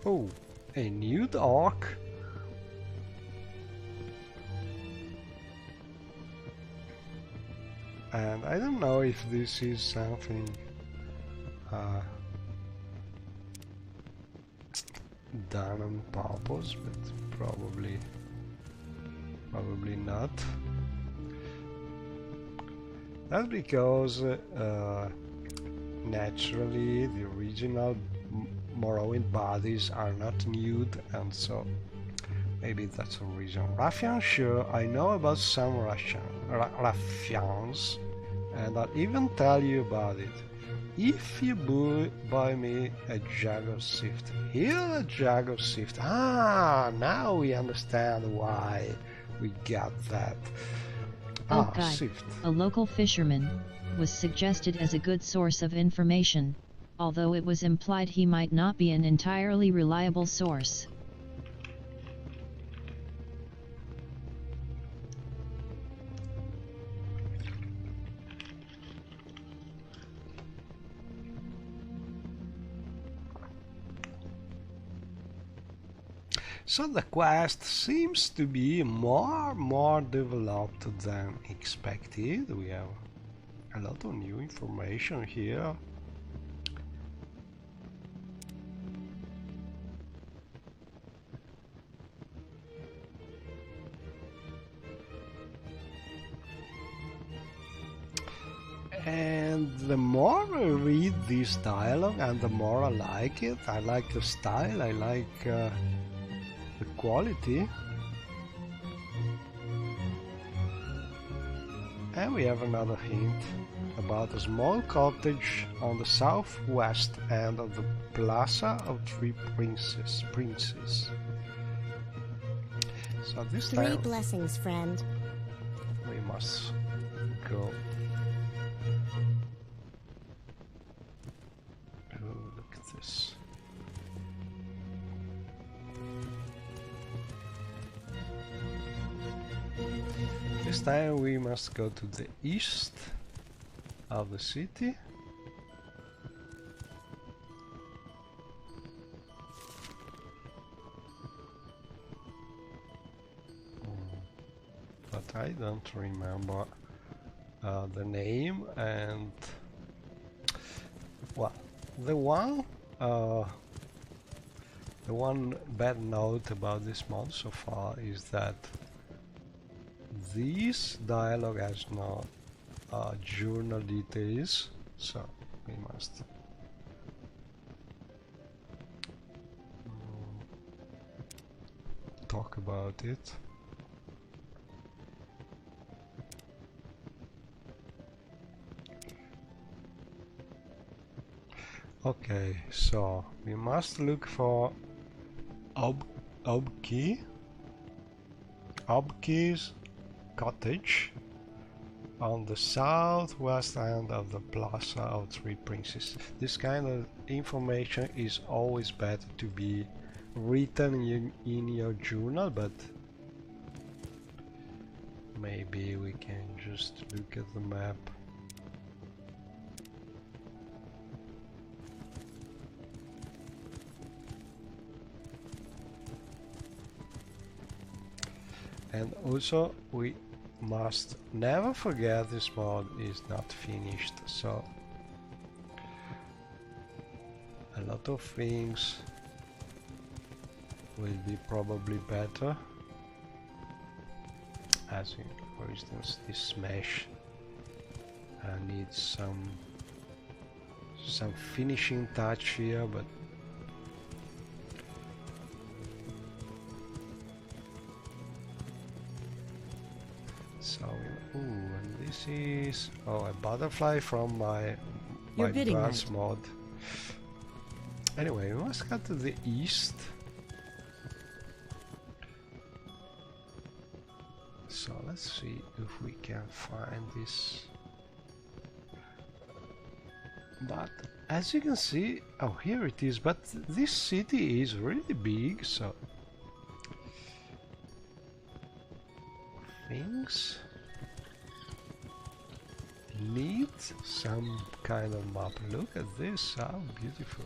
B: Oh, a nude orc. And I don't know if this is something done on purpose, but probably not. That's because naturally the original Morrowind bodies are not nude, and so maybe that's a reason. Ruffian, sure, I know about some ruffians, and I'll even tell you about it. If you buy me a jug of sift. Here a jug of sift. Ah, now we understand why we got that.
A: Oak Guy,
B: Sift.
A: a local fisherman, was suggested as a good source of information, although it was implied he might not be an entirely reliable source.
B: So the quest seems to be more developed than expected. We have a lot of new information here. the more I read this dialogue and the more I like it. I like the style, I like the quality. And we have another hint about a small cottage on the southwest end of the Plaza of Three Princes. So this
I: Three
B: time
I: blessings, friend.
B: we must go. Oh, look at this. This time we must go to the east of the city. But I don't remember the name, and well, the one bad note about this mod so far is that this dialogue has no journal details, so we must talk about it. Okay, so we must look for Obki's cottage on the southwest end of the Plaza of Three Princes. This kind of information is always better to be written in your journal, but maybe we can just look at the map. And also we must never forget this mod is not finished, so a lot of things will be probably better, as in, for instance, this smash needs some finishing touch here, but so, ooh, and this is a butterfly from my brass mod. Anyway, we must go to the east. So let's see if we can find this. But as you can see, oh, here it is. But this city is really big, so things need some kind of map. Look at this, how beautiful.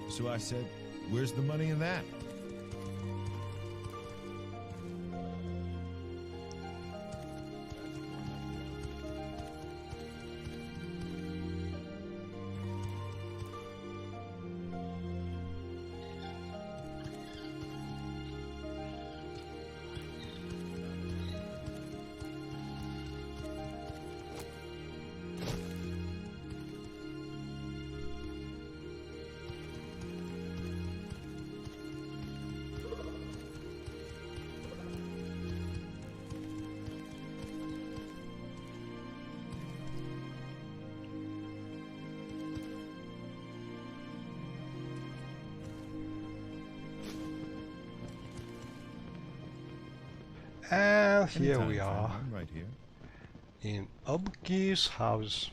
F: So I said, where's the money in that? And here we are. Right here.
B: in Obki's house.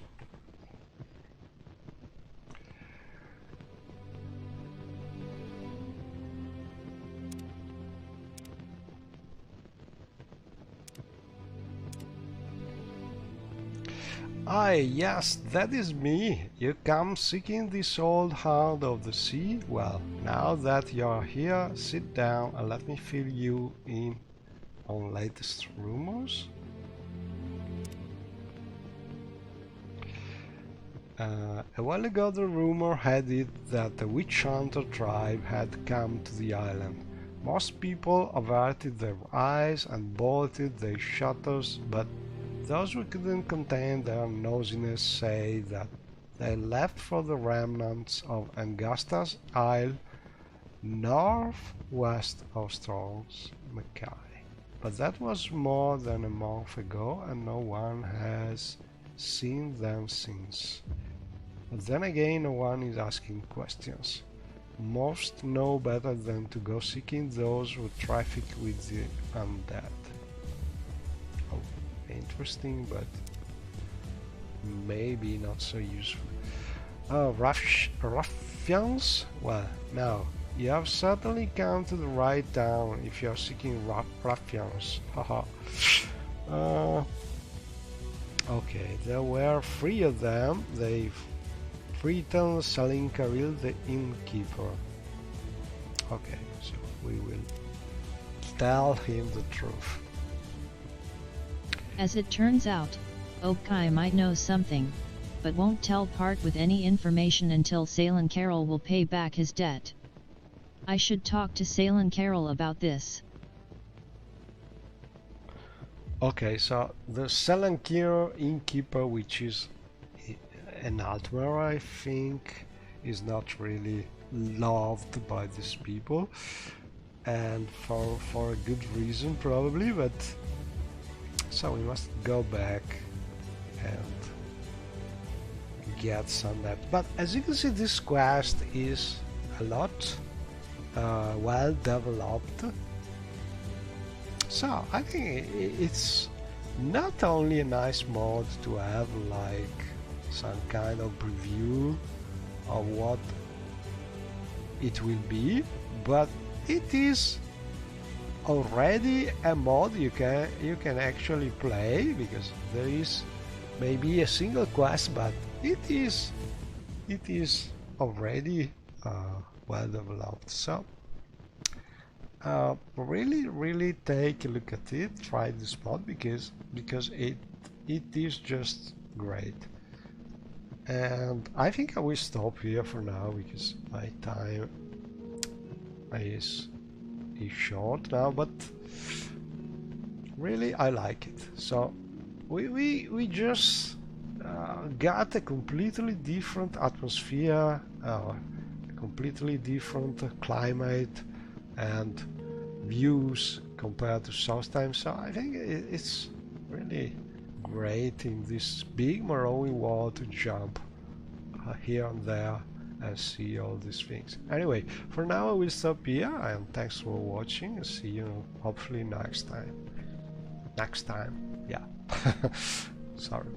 B: Aye, yes, that is me. You come seeking this old hound of the sea? Well, now that you're here, sit down and let me fill you in on latest rumors. A while ago the rumor had it that the witch hunter tribe had come to the island. Most people averted their eyes and bolted their shutters, but those who couldn't contain their nosiness say that they left for the remnants of Angusta's Isle, northwest of Strong's Mackay. But that was more than a month ago, and no one has seen them since. But then again, no one is asking questions. Most know better than to go seeking those who traffic with the undead. Oh, interesting, but maybe not so useful. Ruffians? Well, now, you have certainly come to the right town if you are seeking ruffians. Haha. Okay, there were 3 of them. They've threatened Salin Karil, the innkeeper. Okay, so we will tell him the truth.
A: As it turns out, Okai might know something, but won't tell part with any information until Salin Karil will pay back his debt. I should talk to Salin Karil about this.
B: Okay, so the Salin Karil innkeeper, which is an Altmer, I think, is not really loved by these people, and for a good reason probably, but so we must go back and get some that. But as you can see, this quest is a lot well developed, so I think it's not only a nice mod to have, like some kind of preview of what it will be, but it is already a mod you can actually play, because there is maybe a single quest, but it is already well developed. So really take a look at it, try this mod, because it is just great. And I think I will stop here for now, because my time is short now, but really I like it. So we just got a completely different atmosphere, a completely different climate and views compared to South Time. So I think it's really great in this big Morrowind World to jump here and there and see all these things. Anyway, for now I will stop here, and thanks for watching, and see you hopefully next time. Yeah. Sorry.